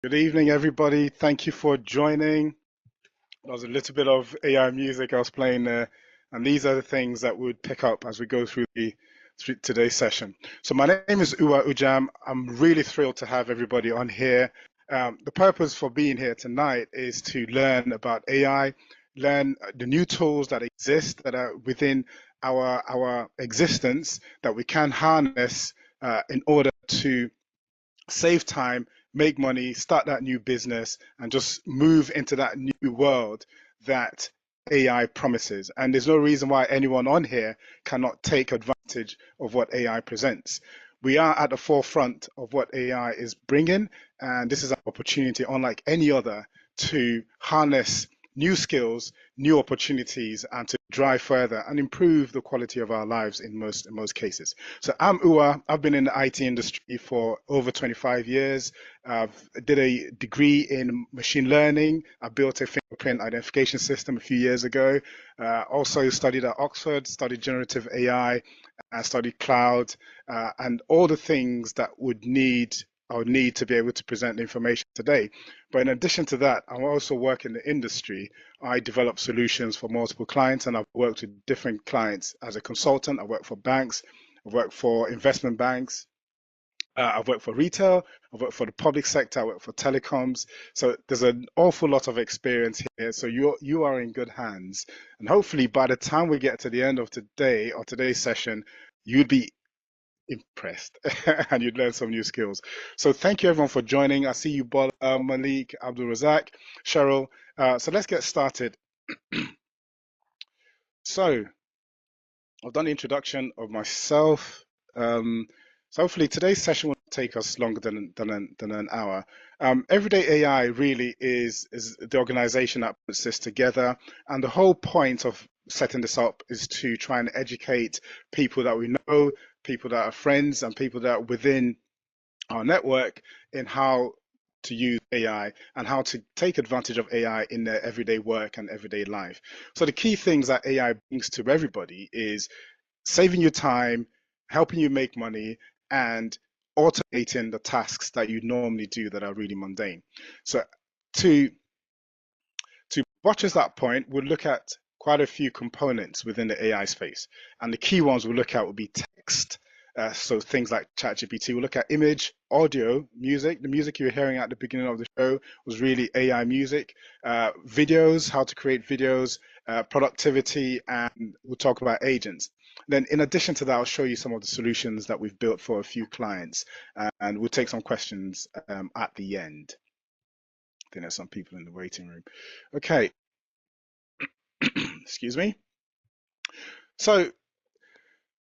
Good evening, everybody. Thank you for joining. There was a little bit of AI music I was playing there, and these are the things that we would pick up as we go through today's session. So my name is Uwa Ujam. I'm really thrilled to have everybody on here. The purpose for being here tonight is to learn about AI, learn the new tools that exist that are within our existence that we can harness in order to save time, make money, start that new business, and just move into that new world that AI promises. And there's no reason why anyone on here cannot take advantage of what AI presents. We are at the forefront of what AI is bringing, and this is an opportunity, unlike any other, to harness new skills, new opportunities, and to drive further and improve the quality of our lives in most cases. So I'm Uwa. I've been in the IT industry for over 25 years. I've did a degree in machine learning. I built a fingerprint identification system a few years ago. Also studied at Oxford, studied generative AI, I studied cloud, and all the things that I would need to be able to present the information today. But in addition to that, I also work in the industry. I develop solutions for multiple clients, and I've worked with different clients as a consultant. I work for banks, I've worked for investment banks, I've worked for retail, I've worked for the public sector, I work for telecoms. So there's an awful lot of experience here. So you are in good hands. And hopefully by the time we get to the end of today or today's session, you'd be impressed and you'd learn some new skills. So thank you everyone for joining. I see you, Bola, Malik, Abdul Razak, Cheryl. So let's get started. So I've done the introduction of myself. So hopefully today's session will take us longer than an hour. Everyday AI really is the organization that puts this together, and the whole point of setting this up is to try and educate people that we know, people that are friends, and people that are within our network in how to use AI and how to take advantage of AI in their everyday work and everyday life. So the key things that AI brings to everybody is saving you time, helping you make money, and automating the tasks that you normally do that are really mundane. So to buttress that point, we'll look at quite a few components within the AI space. And the key ones we'll look at will be text. So things like ChatGPT. We'll look at image, audio, music. The music you were hearing at the beginning of the show was really AI music. Videos, how to create videos, productivity, and we'll talk about agents. Then in addition to that, I'll show you some of the solutions that we've built for a few clients, and we'll take some questions at the end. I think there's some people in the waiting room. Okay, excuse me. So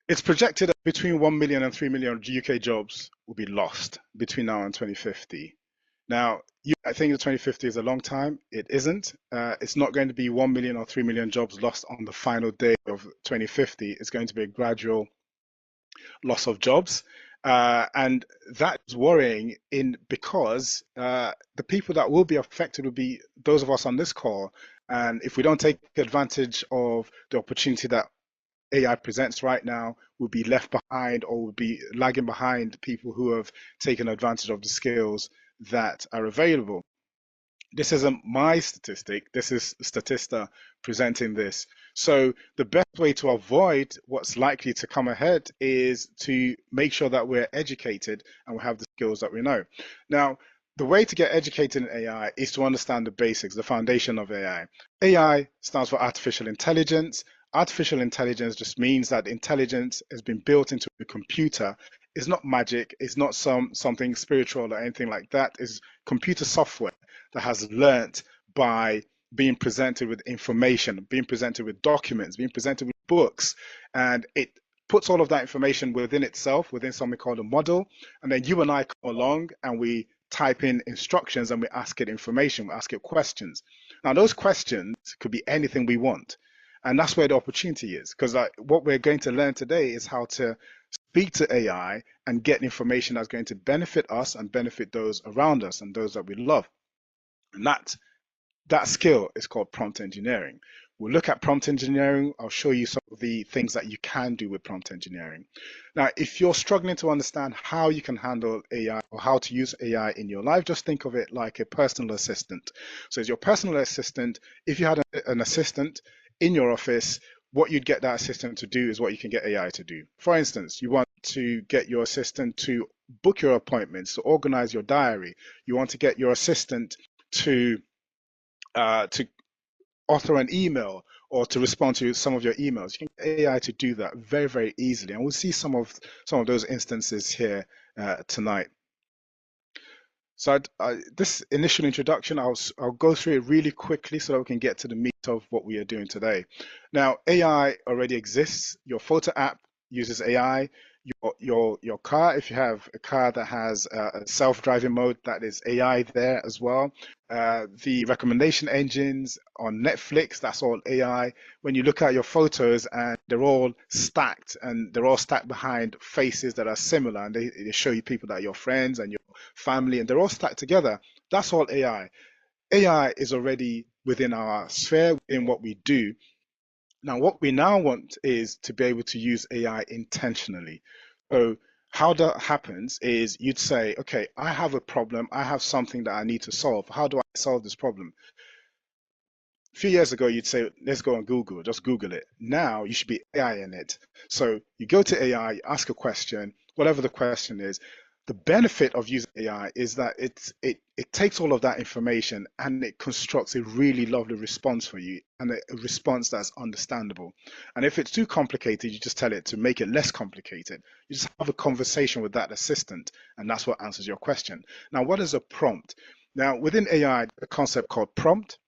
it's projected that between 1 million and 3 million UK jobs will be lost between now and 2050. Now, I think the 2050 is a long time. It isn't. It's not going to be 1 million or 3 million jobs lost on the final day of 2050. It's going to be a gradual loss of jobs. And that is worrying because the people that will be affected will be those of us on this call. And if we don't take advantage of the opportunity that AI presents right now, we'll be left behind or will be lagging behind people who have taken advantage of the skills that are available. This isn't my statistic, this is Statista presenting this. So the best way to avoid what's likely to come ahead is to make sure that we're educated and we have the skills that we know. Now, the way to get educated in AI is to understand the basics, the foundation of AI. AI stands for artificial intelligence. Artificial intelligence just means that intelligence has been built into a computer. It's not magic, it's not something spiritual or anything like that. It's computer software that has learnt by being presented with information, being presented with documents, being presented with books, and it puts all of that information within itself, within something called a model, and then you and I come along and we type in instructions and we ask it information, we ask it questions. Now those questions could be anything we want, and that's where the opportunity is, because what we're going to learn today is how to speak to AI and get information that's going to benefit us and benefit those around us and those that we love. And that skill is called prompt engineering. We'll look at prompt engineering. I'll show you some of the things that you can do with prompt engineering. Now, if you're struggling to understand how you can handle AI or how to use AI in your life, just think of it like a personal assistant. So, as your personal assistant, if you had an assistant in your office, what you'd get that assistant to do is what you can get AI to do. For instance, you want to get your assistant to book your appointments, to organize your diary. You want to get your assistant to author an email or to respond to some of your emails. You can get AI to do that very, very easily. And we'll see some of those instances here tonight. So this initial introduction, I'll go through it really quickly so that we can get to the meat of what we are doing today. Now, AI already exists. Your photo app uses AI. Your car, if you have a car that has a self-driving mode, that is AI there as well. The recommendation engines on Netflix, that's all AI. When you look at your photos and they're all stacked behind faces that are similar, and they show you people that are your friends and your family, and they're all stacked together. That's all AI. AI is already within our sphere, in what we do. Now, what we now want is to be able to use AI intentionally. So how that happens is you'd say, okay, I have a problem. I have something that I need to solve. How do I solve this problem? A few years ago, you'd say, let's go on Google, just Google it. Now you should be AI in it. So you go to AI, you ask a question, whatever the question is. The benefit of using AI is that it takes all of that information and it constructs a really lovely response for you, and a response that's understandable. And if it's too complicated, you just tell it to make it less complicated. You just have a conversation with that assistant, and that's what answers your question. Now, what is a prompt? Now, within AI, a concept called prompt,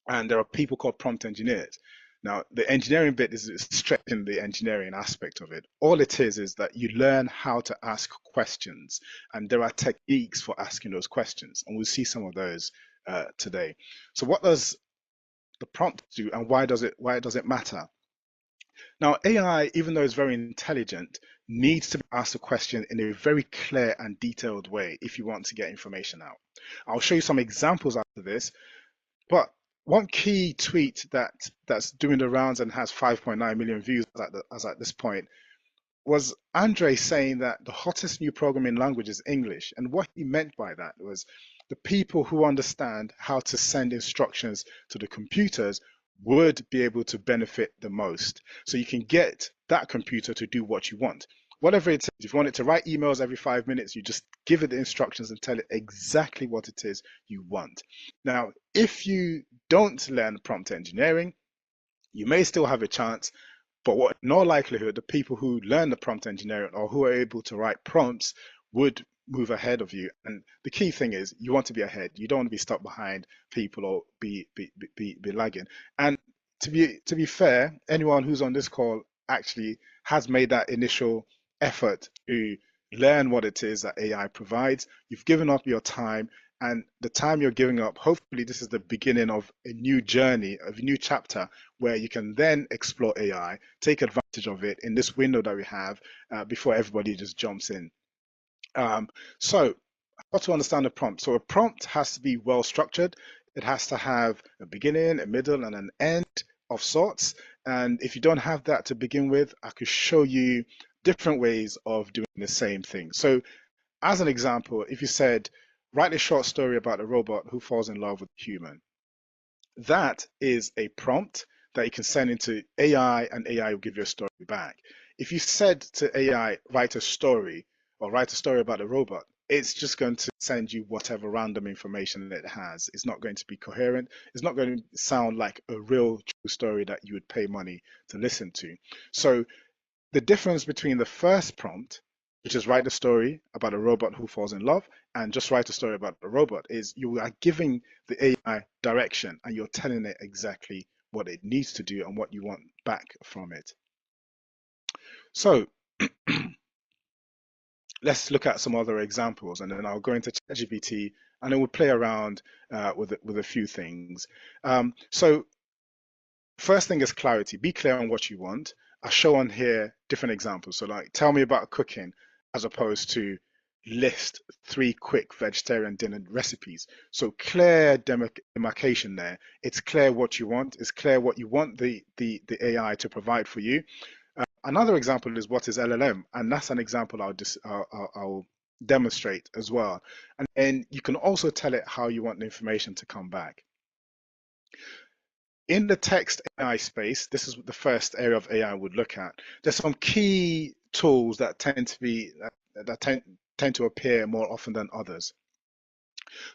and there are people called prompt engineers. Now, the engineering bit is stretching the engineering aspect of it. All it is that you learn how to ask questions, and there are techniques for asking those questions, and we'll see some of those today. So, what does the prompt do, and why does it matter? Now, AI, even though it's very intelligent, needs to be asked a question in a very clear and detailed way if you want to get information out. I'll show you some examples after this. But one key tweet that's doing the rounds and has 5.9 million views as at this point was Andre saying that the hottest new programming language is English. And what he meant by that was the people who understand how to send instructions to the computers would be able to benefit the most. So you can get that computer to do what you want. Whatever it is, if you want it to write emails every 5 minutes, you just give it the instructions and tell it exactly what it is you want. Now, if you don't learn prompt engineering, you may still have a chance, but what in all likelihood, the people who learn the prompt engineering or who are able to write prompts would move ahead of you. And the key thing is you want to be ahead. You don't want to be stuck behind people or be lagging. And to be fair, anyone who's on this call actually has made that initial effort to learn what it is that AI provides. You've given up your time, and the time you're giving up, hopefully this is the beginning of a new journey, of a new chapter where you can then explore AI, take advantage of it in this window that we have before everybody just jumps in. So how to understand a prompt? So a prompt has to be well structured. It has to have a beginning, a middle, and an end of sorts. And if you don't have that to begin with, I could show you different ways of doing the same thing. So as an example, if you said, write a short story about a robot who falls in love with a human, that is a prompt that you can send into AI, and AI will give you a story back. If you said to AI, write a story or write a story about a robot, it's just going to send you whatever random information it has. It's not going to be coherent. It's not going to sound like a real true story that you would pay money to listen to. So the difference between the first prompt, which is write a story about a robot who falls in love, and just write a story about a robot, is you are giving the AI direction and you're telling it exactly what it needs to do and what you want back from it. So let's look at some other examples, and then I'll go into ChatGPT and then we'll play around with a few things. So first thing is clarity. Be clear on what you want. I show on here different examples. So like, tell me about cooking as opposed to list 3 quick vegetarian dinner recipes. So clear demarcation there. It's clear what you want. It's clear what you want the AI to provide for you. Another example is what is LLM, and that's an example I'll demonstrate as well. And then you can also tell it how you want the information to come back. In the text AI space, this is the first area of AI I would look at. There's some key tools that tend to appear more often than others.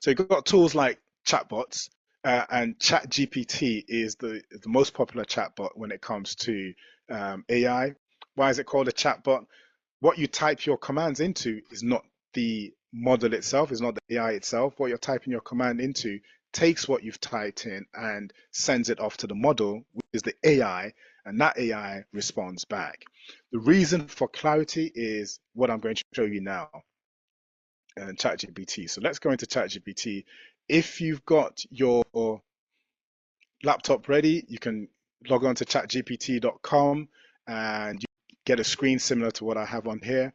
So you've got tools like chatbots, and ChatGPT is the most popular chatbot when it comes to AI. Why is it called a chatbot? What you type your commands into is not the model itself, is not the AI itself. What you're typing your command into takes what you've typed in and sends it off to the model, which is the AI, and that AI responds back. The reason for clarity is what I'm going to show you now in ChatGPT. So let's go into ChatGPT. If you've got your laptop ready, you can log on to chatgpt.com and you get a screen similar to what I have on here.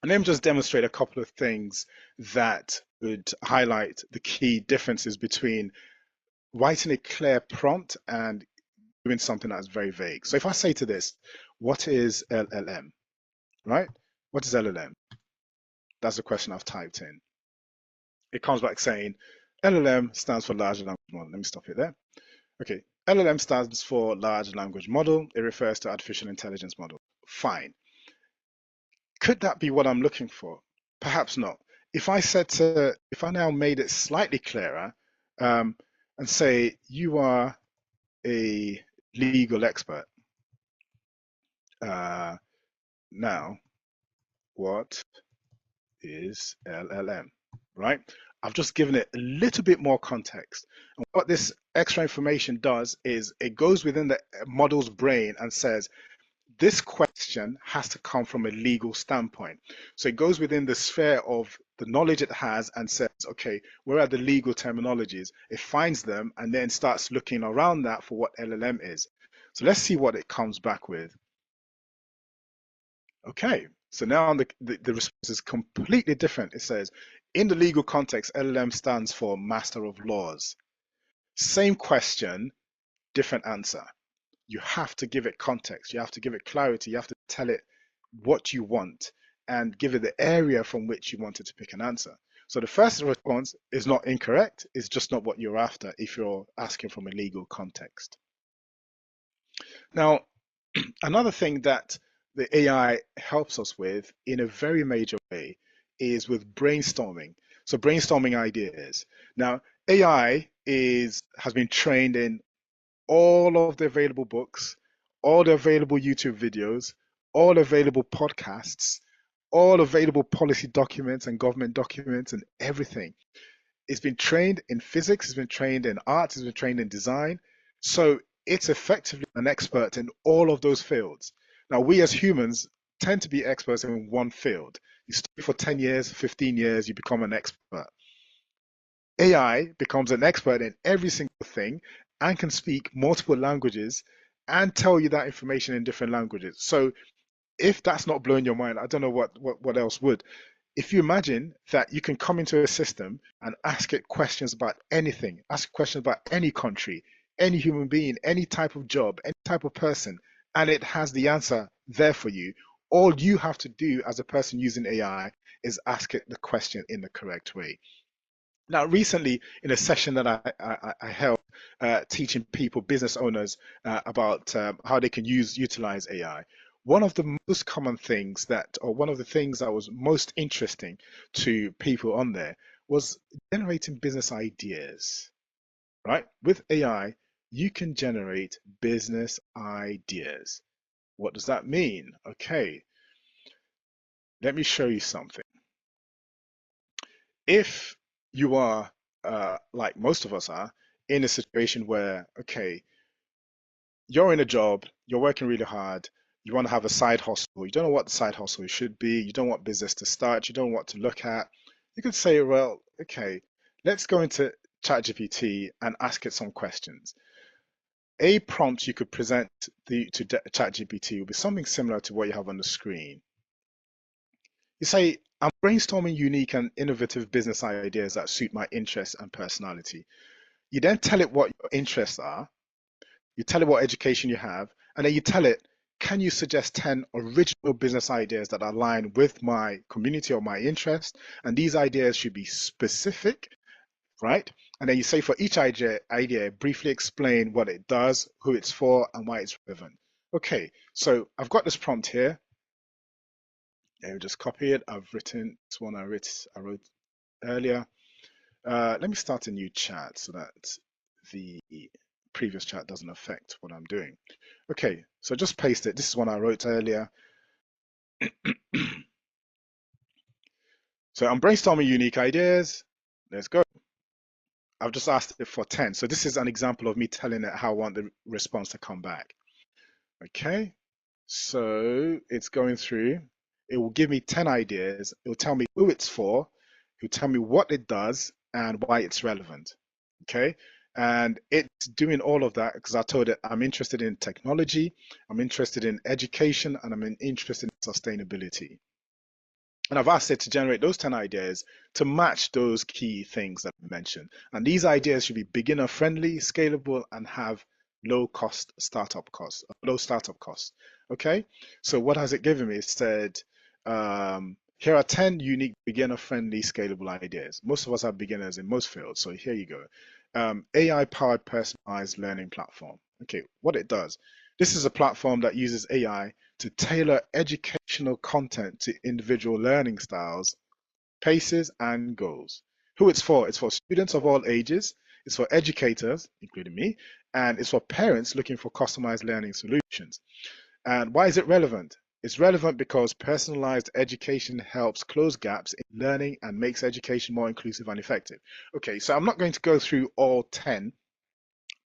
And let me just demonstrate a couple of things that would highlight the key differences between writing a clear prompt and doing something that's very vague. So if I say to this, what is LLM, right? What is LLM? That's the question I've typed in. It comes back saying LLM stands for large language model. Let me stop it there. Okay, LLM stands for large language model. It refers to artificial intelligence model. Fine. Could that be what I'm looking for? Perhaps not. If I now made it slightly clearer, and say you are a legal expert, now what is LLM, right? I've just given it a little bit more context. And what this extra information does is it goes within the model's brain and says, this question has to come from a legal standpoint. So it goes within the sphere of the knowledge it has and says, okay, where are the legal terminologies? It finds them and then starts looking around that for what LLM is. So let's see what it comes back with. Okay, so now the response is completely different. It says, in the legal context, LLM stands for Master of Laws. Same question, different answer. You have to give it context. You have to give it clarity. You have to tell it what you want and give it the area from which you want it to pick an answer. So the first response is not incorrect. It's just not what you're after if you're asking from a legal context. Now, another thing that the AI helps us with in a very major way is with brainstorming. So brainstorming ideas. Now, AI has been trained in all of the available books, all the available YouTube videos, all available podcasts, all available policy documents and government documents and everything. It's been trained in physics, it's been trained in art, it's been trained in design. So it's effectively an expert in all of those fields. Now, we as humans tend to be experts in one field. You study for 10 years, 15 years, you become an expert. AI becomes an expert in every single thing and can speak multiple languages and tell you that information in different languages. So if that's not blowing your mind, I don't know what else would. If you imagine that you can come into a system and ask it questions about anything, ask questions about any country, any human being, any type of job, any type of person, and it has the answer there for you. All you have to do as a person using AI is ask it the question in the correct way. Now, recently, in a session that I held, teaching people, business owners, about how they can utilize AI, one of the most common things or one of the things that was most interesting to people on there was generating business ideas, right? With AI, you can generate business ideas. What does that mean? Okay, let me show you something. If you are, like most of us are, in a situation where, okay, you're in a job, you're working really hard, you want to have a side hustle, you don't know what the side hustle should be, you don't want business to start, you don't know what to look at, you could say, well, okay, let's go into ChatGPT and ask it some questions. A prompt you could present to ChatGPT would be something similar to what you have on the screen. You say, I'm brainstorming unique and innovative business ideas that suit my interests and personality. You then tell it what your interests are, you tell it what education you have, and then you tell it, can you suggest 10 original business ideas that align with my community or my interest? And these ideas should be specific, right? And then you say for each idea, briefly explain what it does, who it's for, and why it's relevant. Okay, so I've got this prompt here. Let me just copy it. I've written this one I wrote earlier. Let me start a new chat so that the previous chat doesn't affect what I'm doing. Okay, so just paste it. This is one I wrote earlier. So I'm brainstorming unique ideas. Let's go. I've just asked it for 10. So this is an example of me telling it how I want the response to come back. Okay, so it's going through. It will give me 10 ideas. It will tell me who it's for. It will tell me what it does and why it's relevant. Okay, and it's doing all of that because I told it I'm interested in technology, I'm interested in education, and I'm interested in sustainability. And I've asked it to generate those 10 ideas to match those key things that I mentioned. And these ideas should be beginner friendly, scalable, and have low startup costs. Okay. So what has it given me? It said, here are 10 unique beginner friendly, scalable ideas. Most of us are beginners in most fields. So here you go. AI powered personalized learning platform. Okay. What it does. This is a platform that uses AI to tailor educational content to individual learning styles, paces, and goals. Who it's for students of all ages, it's for educators, including me, and it's for parents looking for customized learning solutions. And why is it relevant? It's relevant because personalized education helps close gaps in learning and makes education more inclusive and effective. Okay, so I'm not going to go through all 10,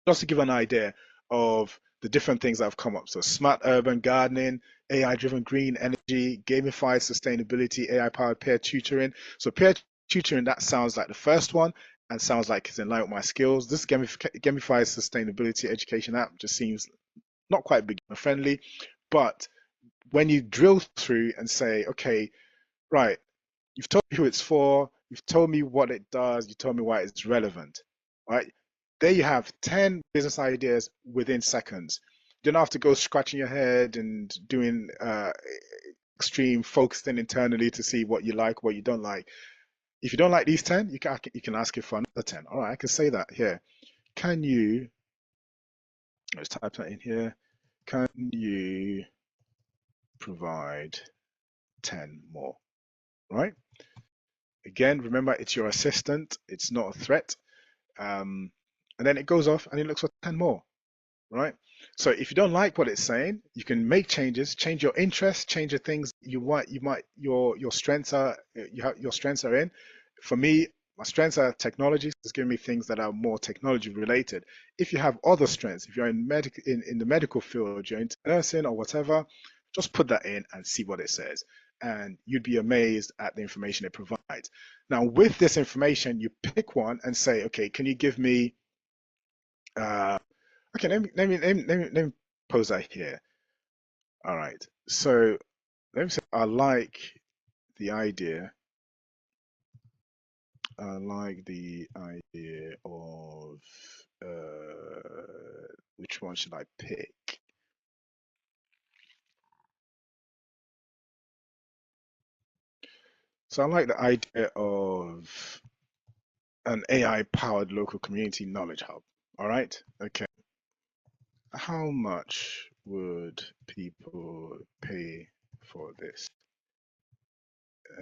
just to give an idea of the different things that have come up. So smart urban gardening, AI-driven green energy, gamified sustainability, AI-powered peer tutoring. So peer tutoring, that sounds like the first one and sounds like it's in line with my skills. This gamified sustainability education app just seems not quite beginner friendly, but when you drill through and say, okay, right, you've told me who it's for, you've told me what it does, you told me why it's relevant, right? There you have 10 business ideas within seconds. You don't have to go scratching your head and doing extreme focusing internally to see what you like, what you don't like. If you don't like these 10, you can ask it for another 10. All right, I can say that here. Can you, let's type that in here. Can you provide 10 more, right? Again, remember it's your assistant, it's not a threat. And then it goes off and it looks for 10 more, right? So if you don't like what it's saying, you can make changes, change your interests, change the things your strengths are your strengths are in. For me, my strengths are technology, so it's giving me things that are more technology related. If you have other strengths, if you're in the medical field, you're into nursing or whatever, just put that in and see what it says. And you'd be amazed at the information it provides. Now, with this information, you pick one and say, okay, can you give me uh, okay, let me pose that here. All right. So let me say I like the idea. I like the idea of which one should I pick? So I like the idea of an AI powered local community knowledge hub. All right. Okay. How much would people pay for this?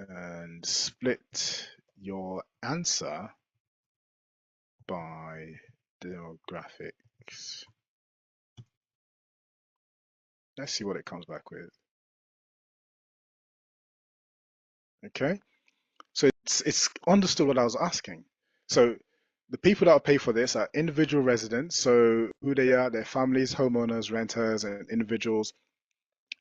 And split your answer by demographics. Let's see what it comes back with. Okay, so it's understood what I was asking. So the people that will pay for this are individual residents, so who they are, their families, homeowners, renters, and individuals,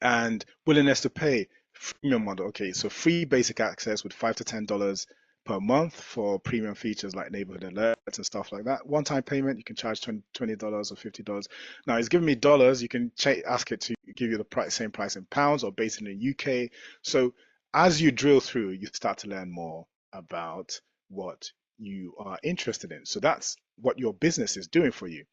and willingness to pay. Freemium model. Okay, so free basic access with $5 to $10 per month for premium features like neighborhood alerts and stuff like that. One-time payment, you can charge $20 or $50. Now it's giving me dollars. You can ask it to give you the same price in pounds or based in the UK. So as you drill through, you start to learn more about what you are interested in. So that's what your business is doing for you,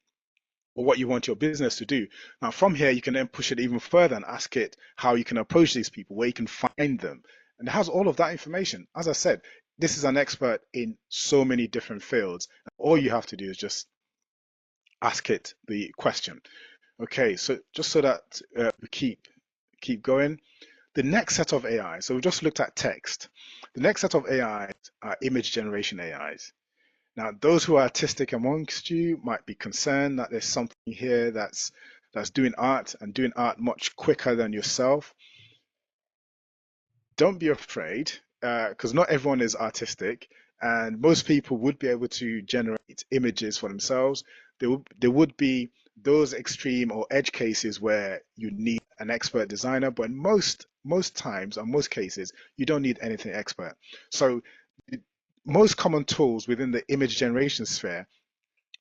or what you want your business to do. Now, from here, you can then push it even further and ask it how you can approach these people, where you can find them. And it has all of that information. As I said, this is an expert in so many different fields. All you have to do is just ask it the question. Okay, so just so that we keep going. The next set of AI, so we just looked at text. The next set of AIs are image generation AIs. Now, those who are artistic amongst you might be concerned that there's something here that's doing art and doing art much quicker than yourself. Don't be afraid, because not everyone is artistic, and most people would be able to generate images for themselves. There would be those extreme or edge cases where you need an expert designer, but in most times and most cases, you don't need anything expert. So most common tools within the image generation sphere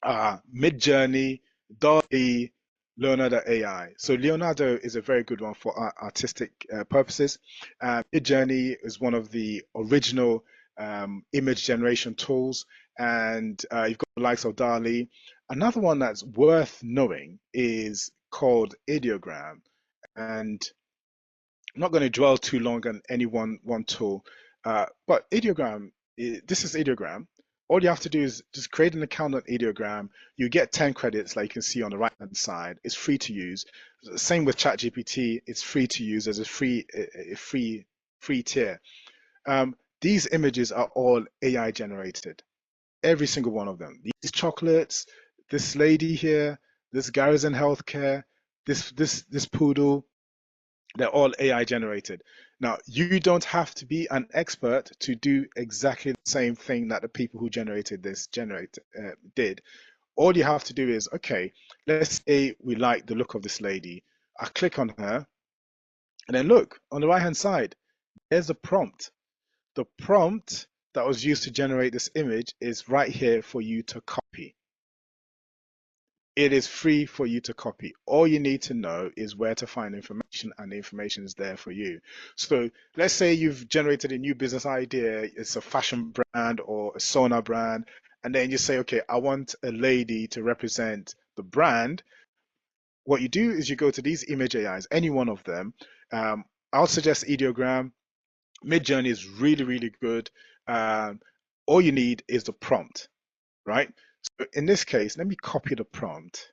Midjourney, DALL-E, Leonardo AI. So Leonardo is a very good one for artistic purposes. Midjourney is one of the original image generation tools, and you've got the likes of DALL-E. Another one that's worth knowing is called Ideogram, and I'm not going to dwell too long on any one tool, but Ideogram, this is Ideogram. All you have to do is just create an account on Ideogram. You get 10 credits, like you can see on the right-hand side. It's free to use. Same with ChatGPT. It's free to use as a free tier. These images are all AI generated, every single one of them. These chocolates, this lady here, this Garrison Healthcare, this poodle, they're all AI generated. Now, you don't have to be an expert to do exactly the same thing that the people who generated this did. All you have to do is, okay, let's say we like the look of this lady. I click on her, and then look on the right hand side, there's the prompt. The prompt that was used to generate this image is right here for you to copy. It is free for you to copy. All you need to know is where to find information, and the information is there for you. So let's say you've generated a new business idea, it's a fashion brand or a sauna brand, and then you say, okay, I want a lady to represent the brand. What you do is you go to these image AIs, any one of them. I'll suggest Ideogram. Midjourney is really, really good. Um, all you need is the prompt, right? So in this case, let me copy the prompt.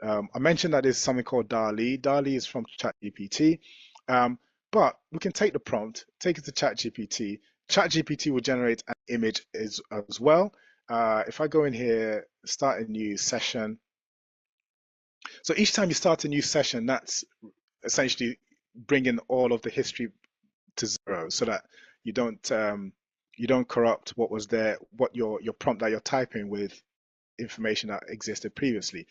I mentioned that there's something called DALL-E. DALL-E is from ChatGPT, but we can take the prompt, take it to ChatGPT. ChatGPT will generate an image as well. If I go in here, start a new session. So each time you start a new session, that's essentially bringing all of the history to zero, so that you don't corrupt what was there, what your prompt that you're typing with information that existed previously.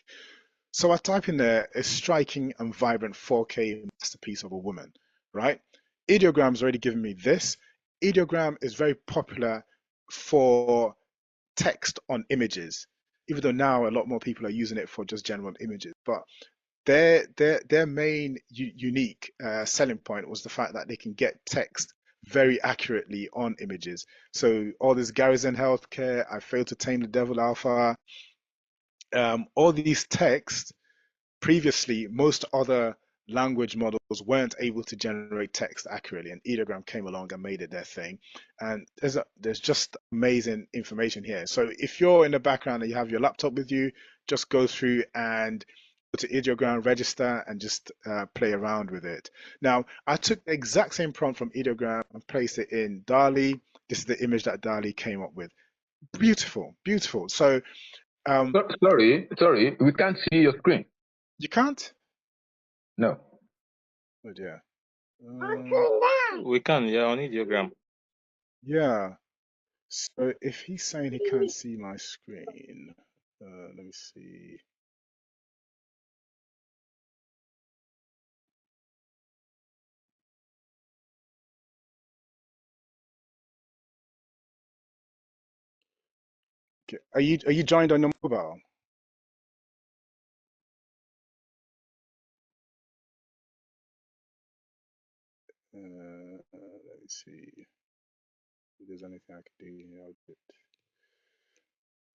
So I type in there a striking and vibrant 4K masterpiece of a woman, right? Ideogram's already given me this. Ideogram is very popular for text on images, even though now a lot more people are using it for just general images. But their main unique selling point was the fact that they can get text very accurately on images. So all this Garrison Healthcare, I failed to tame the devil alpha, all these texts previously, most other language models weren't able to generate text accurately, and Ideogram came along and made it their thing. And there's just amazing information here. So if you're in the background and you have your laptop with you, just go through and go to Ideogram, register, and just play around with it. Now, I took the exact same prompt from Ideogram and placed it in DALL-E. This is the image that DALL-E came up with. Beautiful, beautiful. So Sorry, we can't see your screen. you can't? No. Oh dear. We can, yeah, on Ideogram. Yeah. So if he's saying he can't see my screen, let me see. Okay. Are you joined on your mobile? Let me see if there's anything I can do here. I'll do it.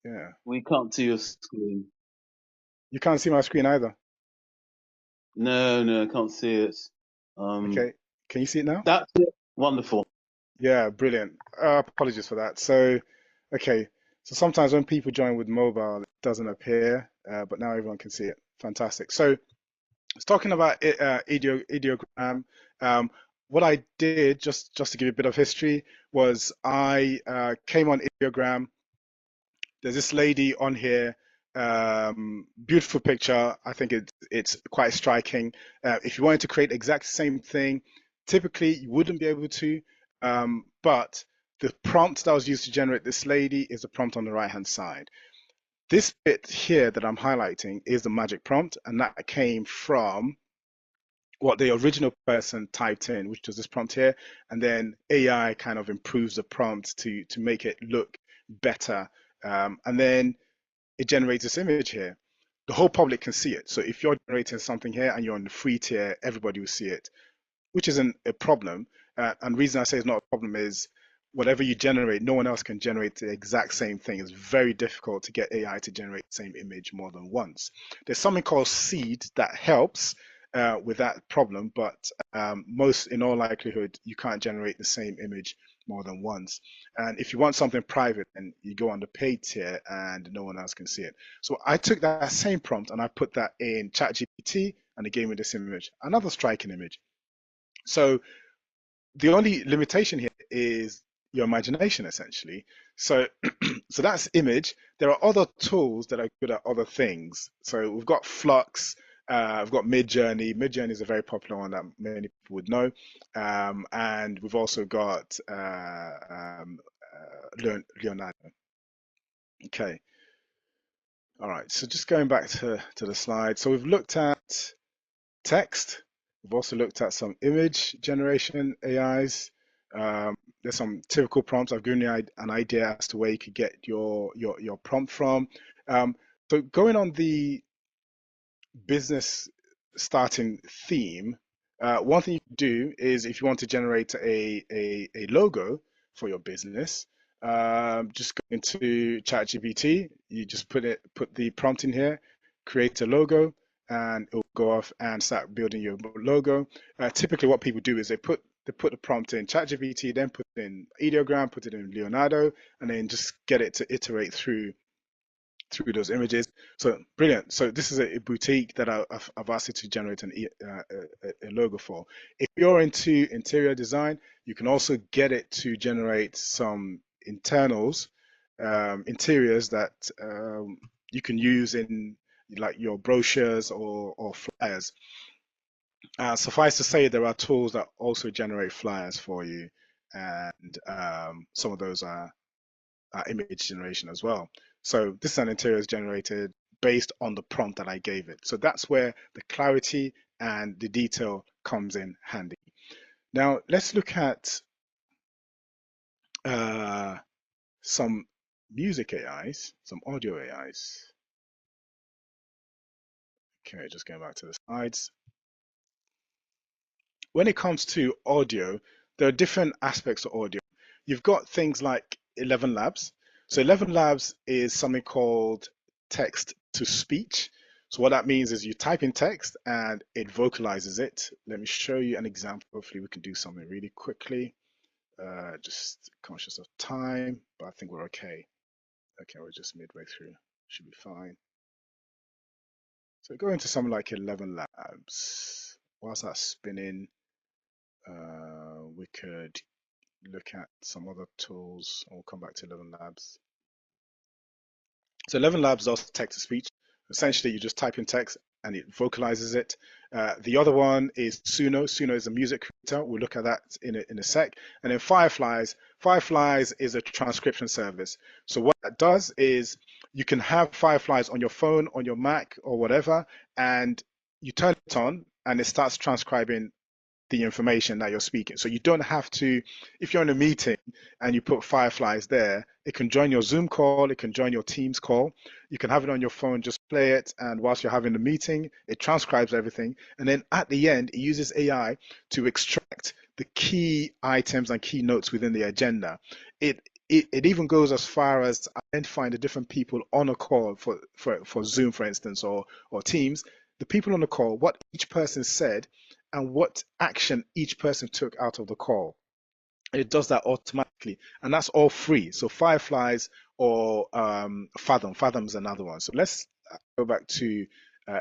Yeah. We can't see your screen. You can't see my screen either. No, I can't see it. Okay. Can you see it now? That's it. Wonderful. Yeah, brilliant. Apologies for that. So, okay. So sometimes when people join with mobile, it doesn't appear, but now everyone can see it. Fantastic. So, it's talking about ideogram. What I did, just to give you a bit of history, was I came on ideogram. There's this lady on here, beautiful picture. I think it's quite striking. If you wanted to create exact same thing, typically you wouldn't be able to, but the prompt that was used to generate this lady is the prompt on the right hand side. This bit here that I'm highlighting is the magic prompt, and that came from what the original person typed in, which was this prompt here, and then AI kind of improves the prompt to make it look better, and then it generates this image here. The whole public can see it. So if you're generating something here and you're on the free tier, everybody will see it, which isn't a problem. And the reason I say it's not a problem is whatever you generate, no one else can generate the exact same thing. It's very difficult to get AI to generate the same image more than once. There's something called seed that helps with that problem, but most, in all likelihood, you can't generate the same image more than once. And if you want something private, then you go on the paid tier and no one else can see it. So I took that same prompt and I put that in ChatGPT and it gave me this image, another striking image. So the only limitation here is your imagination, essentially. So, so that's image. There are other tools that are good at other things. So we've got Flux, we've got Midjourney. Midjourney is a very popular one that many people would know, and we've also got Leonardo. Okay. All right. So just going back to the slide. So we've looked at text. We've also looked at some image generation AIs. There's some typical prompts. I've given you an idea as to where you could get your prompt from. So going on the business starting theme, one thing you can do is if you want to generate a logo for your business, just go into ChatGPT. You just put the prompt in here, create a logo, and it will go off and start building your logo. Typically, what people do is they put the prompt in ChatGPT, then put it in Ideogram, put it in Leonardo, and then just get it to iterate through those images. So brilliant. So this is a boutique that I've asked it to generate a logo for. If you're into interior design, you can also get it to generate some interiors that you can use in like your brochures or flyers. Suffice to say, there are tools that also generate flyers for you, and some of those are image generation as well. So this is an interiors generated based on the prompt that I gave it. So that's where the clarity and the detail comes in handy. Now let's look at some music AIs, some audio AIs. Okay, just going back to the slides. When it comes to audio, there are different aspects of audio. You've got things like 11 Labs. So 11 Labs is something called text to speech. So what that means is you type in text and it vocalizes it. Let me show you an example. Hopefully we can do something really quickly. Just conscious of time, but I think we're okay. Okay, we're just midway through. Should be fine. So go into something like 11 Labs. Whilst that's spinning, we could look at some other tools. I'll come back to 11 Labs. So 11 Labs does text to speech. Essentially, you just type in text and it vocalizes it. The other one is Suno. Suno is a music creator. We'll look at that in a sec. And then Fireflies. Fireflies is a transcription service. So what that does is you can have Fireflies on your phone, on your Mac, or whatever, and you turn it on and it starts transcribing the information that you're speaking. So you don't have to, if you're in a meeting and you put Fireflies there, it can join your Zoom call, it can join your Teams call. You can have it on your phone, just play it, and whilst you're having the meeting, it transcribes everything. And then at the end, it uses AI to extract the key items and key notes within the agenda. It even goes as far as identifying the different people on a call for Zoom, for instance, or Teams, the people on the call, what each person said, and what action each person took out of the call. It does that automatically, and that's all free. So Fireflies or Fathom's another one. So let's go back to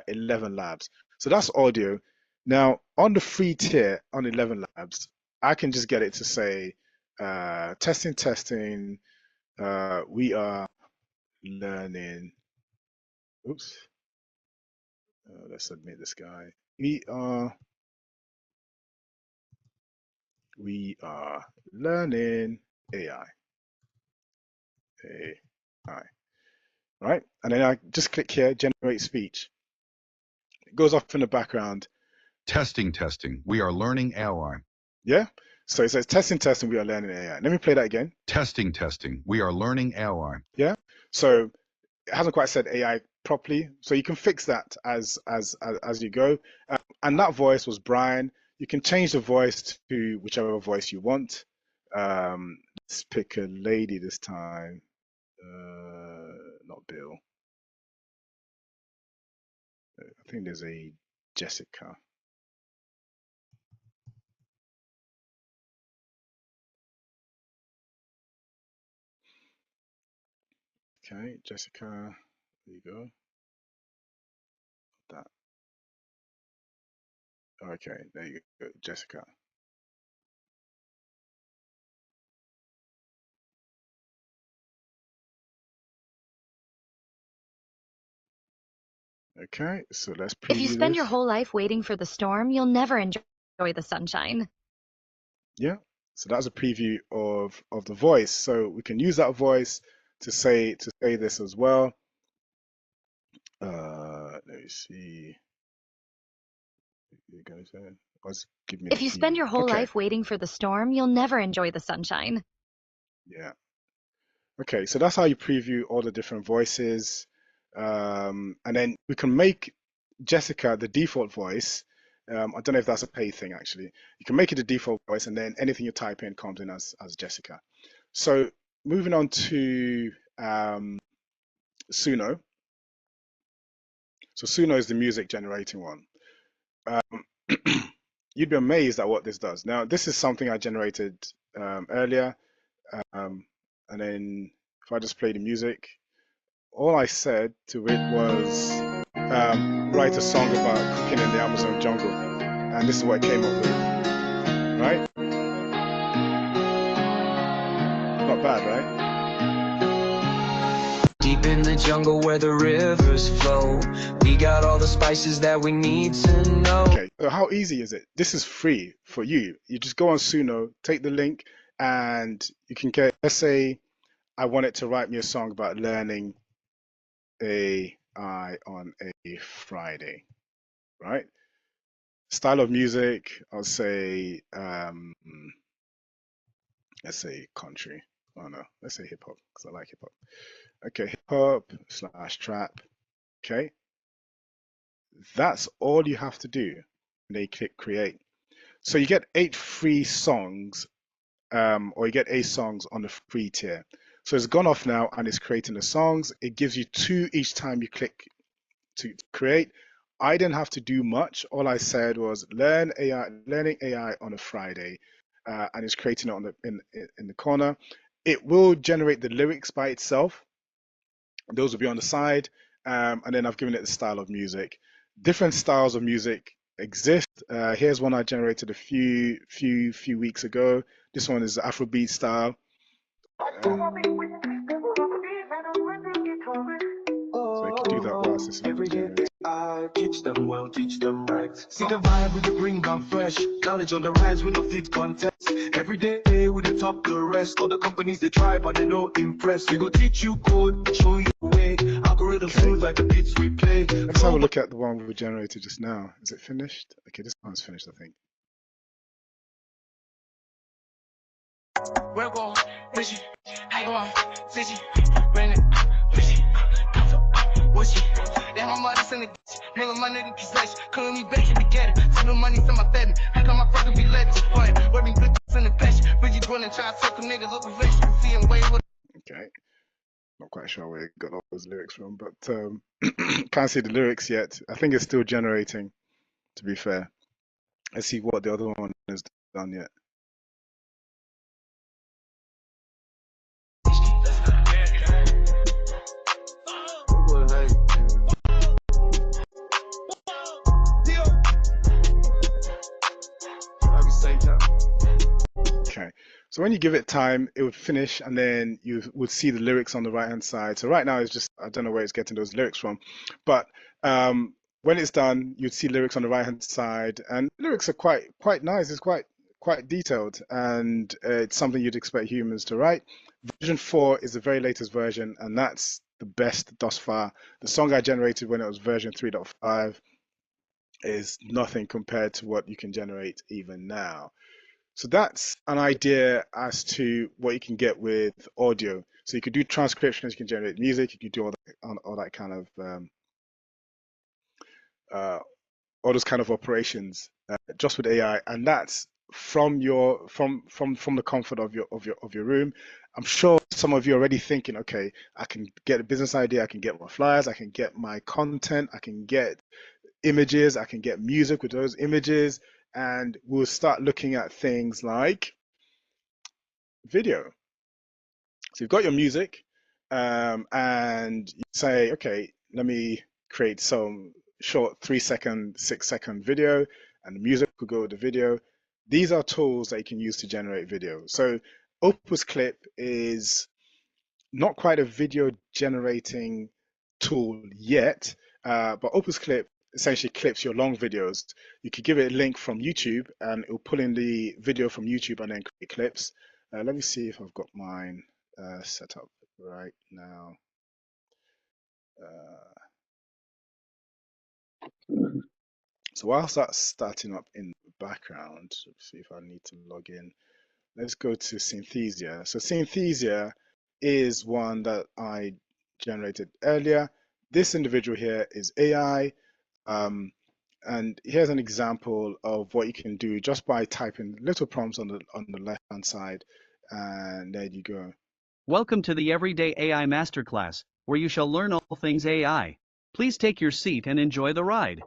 11 Labs. So that's audio. Now on the free tier on 11 Labs, I can just get it to say testing. We are learning. Oops. Let's admit this guy. We are learning AI. Right? And then I just click here, generate speech. It goes off in the background. Testing. We are learning AI. Yeah? So it says testing, we are learning AI. Let me play that again. Testing. We are learning AI. Yeah? So it hasn't quite said AI properly. So you can fix that as you go. And that voice was Brian. You can change the voice to whichever voice you want. Let's pick a lady this time. Not Bill. I think there's a Jessica. Okay, Jessica. There you go. That. Okay, there you go, Jessica. Okay, so let's preview If you spend this. your whole life waiting for the storm, you'll never enjoy the sunshine. Yeah, so that's a preview of the voice. So we can use that voice to say this as well. Let me see. You're gonna say, give me If the you key. spend your whole Okay. life waiting for the storm, you'll never enjoy the sunshine. Yeah. Okay, so that's how you preview all the different voices. And then we can make Jessica the default voice. I don't know if that's a paid thing actually. You can make it the default voice, and then anything you type in comes in as Jessica. So moving on to Suno. So Suno is the music generating one. You'd be amazed at what this does. Now, this is something I generated earlier. And then if I just play the music, all I said to it was write a song about cooking in the Amazon jungle. And this is what it came up with, right? Not bad, right? Deep in the jungle where the rivers flow, we got all the spices that we need to know. Okay, so how easy is it? This is free for you. You just go on Suno, take the link, and you can get, let's say I want it to write me a song about learning AI on a Friday, right? Style of music, I'll say, let's say country. Oh no, let's say hip hop because I like hip hop. Okay, hip hop / trap. Okay, that's all you have to do. And then you click create. So you get 8 free songs, or you get 8 songs on the free tier. So it's gone off now and it's creating the songs. It gives you 2 each time you click to create. I didn't have to do much. All I said was learning AI on a Friday, and it's creating it on the in the corner. It will generate the lyrics by itself. Those will be on the side, and then I've given it the style of music. Different styles of music exist. Here's one I generated a few weeks ago. This one is Afrobeat style. So I can do that whilst this is generating. I teach them well, teach them right. See the vibe with the bring down fresh. Knowledge on the rise with no fit contest. Every day with the top the rest. All the companies they try but they no impress. We go teach you code, show you the way. Algorithms smooth like the beats we play. Let's have a look at the one we generated just now. Is it finished? Okay, this one's finished, I think. We're going fishy, I go out fishy, rent it, fishy, what's she? Then my mother's in the Hang on my nigga possession. Calling me back, you be getting. Send the money to my family. How come my fucking be let you play? Wearing good in the passion. But you going and try to talk a nigga, look relation. See him way with. Okay, not quite sure where it got all those lyrics from, but can't see the lyrics yet. I think it's still generating, to be fair. Let's see what the other one has done yet. Okay, so when you give it time, it would finish and then you would see the lyrics on the right hand side. So right now it's just, I don't know where it's getting those lyrics from, but when it's done, you'd see lyrics on the right hand side, and lyrics are quite nice. It's quite detailed, and it's something you'd expect humans to write. Version 4 is the very latest version, and that's the best thus far. The song I generated when it was version 3.5 is nothing compared to what you can generate even now. So that's an idea as to what you can get with audio. So you could do transcriptions, you can generate music, you could do all that kind of all those kind of operations just with AI, and that's from the comfort of your room. I'm sure some of you are already thinking, okay, I can get a business idea, I can get my flyers, I can get my content, I can get images, I can get music with those images, and we'll start looking at things like video. So you've got your music, and you say, okay, let me create some short 3-second, 6-second video, and the music will go with the video. These are tools that you can use to generate video. So OpusClip is not quite a video generating tool yet, but OpusClip essentially clips your long videos. You could give it a link from YouTube and it will pull in the video from YouTube and then create clips. Let me see if I've got mine set up right now. So whilst that's starting up in the background, let's see if I need to log in. Let's go to Synthesia. So Synthesia is one that I generated earlier. This individual here is AI. And here's an example of what you can do just by typing little prompts on the left-hand side. And there you go. Welcome to the Everyday AI Masterclass, where you shall learn all things AI. Please take your seat and enjoy the ride.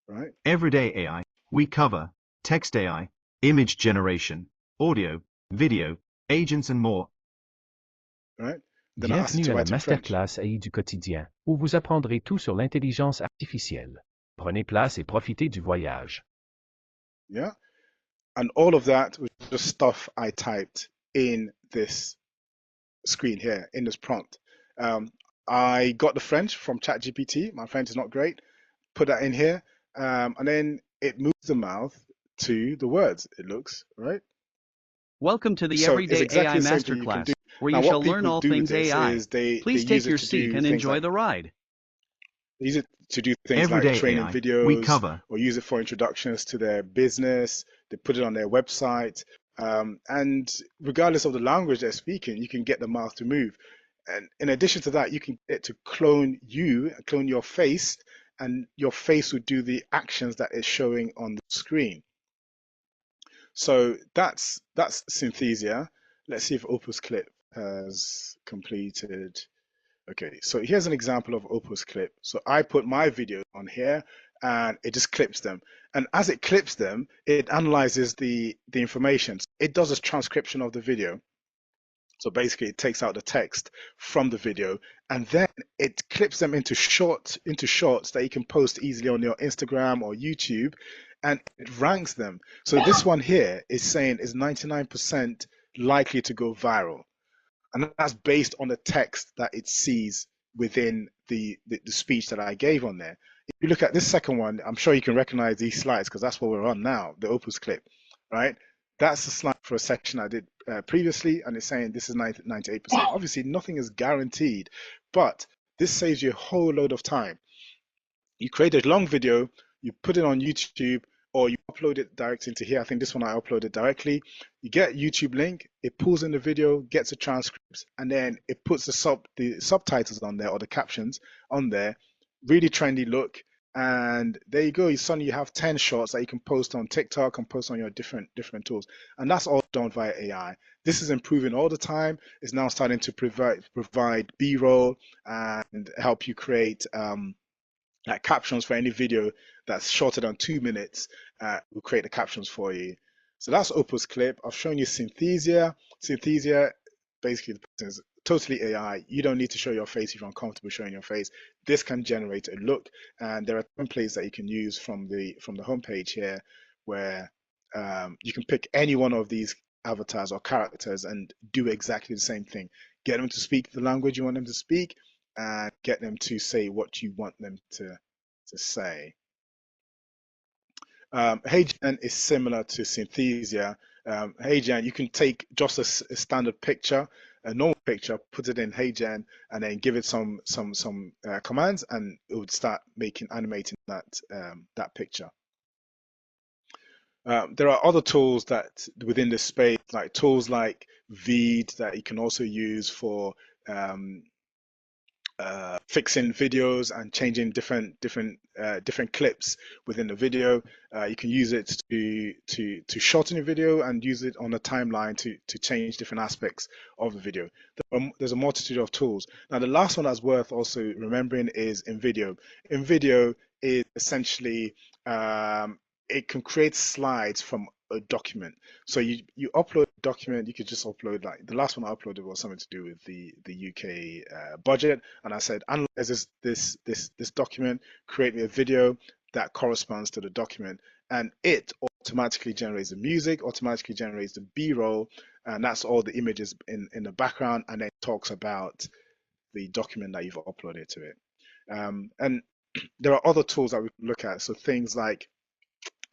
Right. Everyday AI, we cover text AI, image generation, audio, video, agents and more. Right. Then I asked you Bienvenue to à la write in French. Masterclass AI du quotidien, où vous apprendrez tout sur l'intelligence artificielle. Prenez place et profitez du voyage. Yeah. And all of that was just stuff I typed in this screen here, in this prompt. I got the French from ChatGPT. My French is not great. Put that in here. And then it moves the mouth to the words, it looks, right? Welcome to the So it's Everyday exactly AI the same thing you can Masterclass, do. where Now, you what shall learn people all do with things this AI. is they Please use take it your to seat do and things enjoy like the ride. use it to do things like Everyday training AI, we videos, cover or use it for introductions to their business. They put it on their website, and regardless of the language they're speaking, you can get the mouth to move. And in addition to that, you can get it to clone your face, and your face would do the actions that it's showing on the screen. So that's Synthesia. Let's see if OpusClip has completed. Okay, so here's an example of OpusClip. So I put my video on here and it just clips them. And as it clips them, it analyzes the information. It does a transcription of the video. So basically it takes out the text from the video and then it clips them into shorts that you can post easily on your Instagram or YouTube, and it ranks them. So this one here is saying is 99% likely to go viral. And that's based on the text that it sees within the speech that I gave on there. If you look at this second one, I'm sure you can recognize these slides because that's what we're on now, the OpusClip, right? That's the slide for a section I did previously, and it's saying this is 98%. Obviously, nothing is guaranteed, but this saves you a whole load of time. You create a long video, you put it on YouTube, or you upload it direct into here. I think this one I uploaded directly. You get YouTube link, it pulls in the video, gets the transcripts, and then it puts the subtitles on there or the captions on there. really trendy look. And there you go. Suddenly you have 10 shots that you can post on TikTok and post on your different tools. And that's all done via AI. This is improving all the time. It's now starting to provide B-roll and help you create like captions for any video that's shorter than 2 minutes. We'll create the captions for you. So that's OpusClip. I've shown you Synthesia. Synthesia, basically, the person is totally AI. You don't need to show your face if you're uncomfortable showing your face. This can generate a look, and there are templates that you can use from the homepage here, where you can pick any one of these avatars or characters and do exactly the same thing. Get them to speak the language you want them to speak, and get them to say what you want them to say. HeyGen is similar to Synthesia. HeyGen, you can take just a standard picture, a normal picture, put it in HeyGen, and then give it some commands, and it would start animating that picture. There are other tools that within this space, like tools like Veed, that you can also use for fixing videos and changing different clips within the video. You can use it to shorten a video and use it on a timeline to change different aspects of the video. There's a multitude of tools. Now, the last one that's worth also remembering is InVideo. InVideo is essentially it can create slides from a document. So you upload a document. You could just upload, like the last one I uploaded was something to do with the UK budget, and I said, analyze this document, create me a video that corresponds to the document, and it automatically generates the music, automatically generates the B-roll, and that's all the images in the background, and then talks about the document that you've uploaded to it. And there are other tools that we can look at. So things like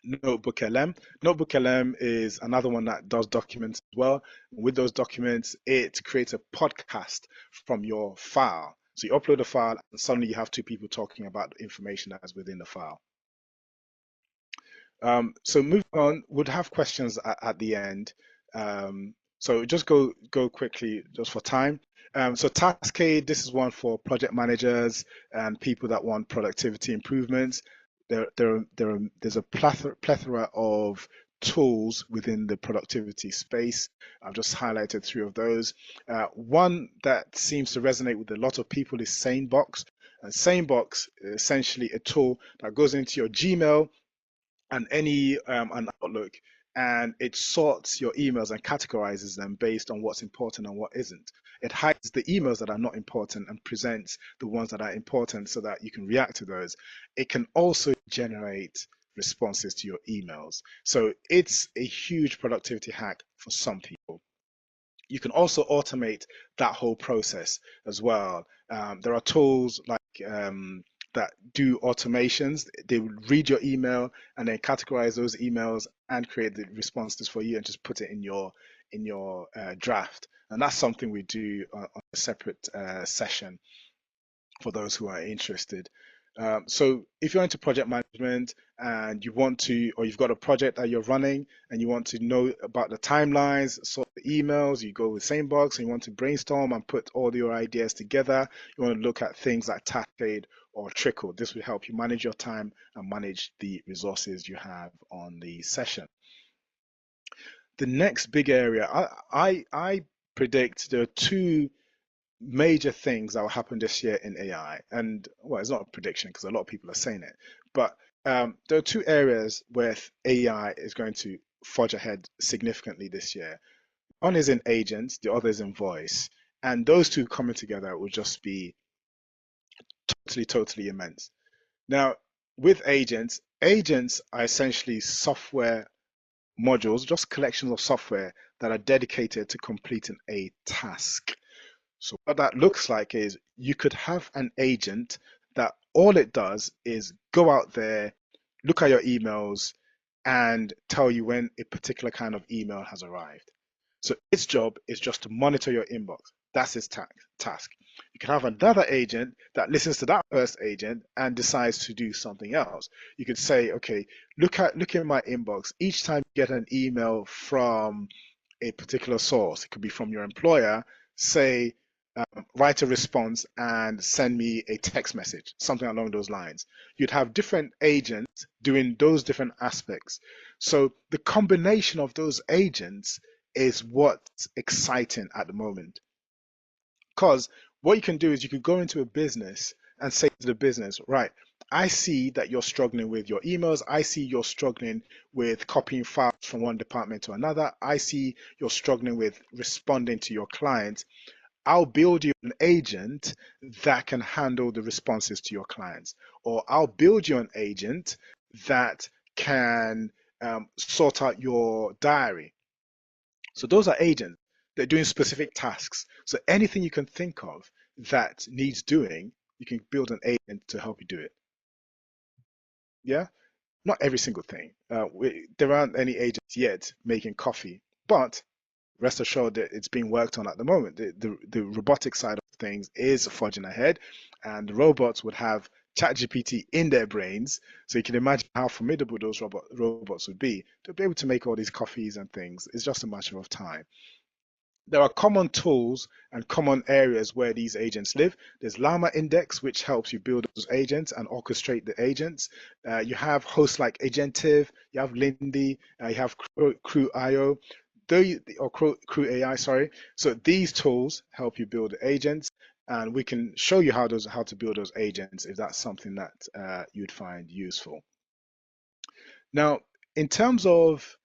NotebookLM. NotebookLM is another one that does documents as well. With those documents, it creates a podcast from your file. So you upload a file, and suddenly you have two people talking about the information that's within the file. So moving on, we'd have questions at the end. So just go quickly, just for time. So Taskade, this is one for project managers and people that want productivity improvements. There's a plethora of tools within the productivity space. I've just highlighted 3 of those. One that seems to resonate with a lot of people is SaneBox. And SaneBox is essentially a tool that goes into your Gmail and any an Outlook, and it sorts your emails and categorizes them based on what's important and what isn't. It hides the emails that are not important and presents the ones that are important so that you can react to those. It can also generate responses to your emails. So it's a huge productivity hack for some people. You can also automate that whole process as well. There are tools like that do automations. They will read your email and then categorize those emails and create the responses for you and just put it in your draft. And that's something we do on a separate session for those who are interested. So if you're into project management and you want to, or you've got a project that you're running and you want to know about the timelines, sort the emails, you go with SaneBox and you want to brainstorm and put all your ideas together. You want to look at things like Taskade or Trickle. This will help you manage your time and manage the resources you have on the session. The next big area, I predict there are 2 major things that will happen this year in AI. And well, it's not a prediction because a lot of people are saying it, but there are 2 areas where AI is going to forge ahead significantly this year. One is in agents, the other is in voice. And those 2 coming together will just be totally immense. Now, with agents are essentially software modules, just collections of software that are dedicated to completing a task. So what that looks like is you could have an agent that all it does is go out there, look at your emails, and tell you when a particular kind of email has arrived. So its job is just to monitor your inbox. That's its task. You can have another agent that listens to that first agent and decides to do something else. You could say, okay, look at my inbox. Each time you get an email from a particular source, it could be from your employer, say, write a response and send me a text message, something along those lines. You'd have different agents doing those different aspects. So the combination of those agents is what's exciting at the moment. Because what you can do is you could go into a business and say to the business, right, I see that you're struggling with your emails. I see you're struggling with copying files from one department to another. I see you're struggling with responding to your clients. I'll build you an agent that can handle the responses to your clients, or I'll build you an agent that can sort out your diary. So those are agents. They're doing specific tasks. So anything you can think of that needs doing, you can build an agent to help you do it. Yeah, not every single thing. There aren't any agents yet making coffee, but rest assured that it's being worked on at the moment. The robotic side of things is forging ahead, and the robots would have ChatGPT in their brains. So you can imagine how formidable those robots would be to be able to make all these coffees and things. It's just a matter of time. There are common tools and common areas where these agents live. There's Llama Index, which helps you build those agents and orchestrate the agents. You have hosts like Agentive, you have Lindy, you have Crew.io, or Crew AI, sorry. So these tools help you build agents, and we can show you how to build those agents if that's something that you'd find useful. Now, in terms of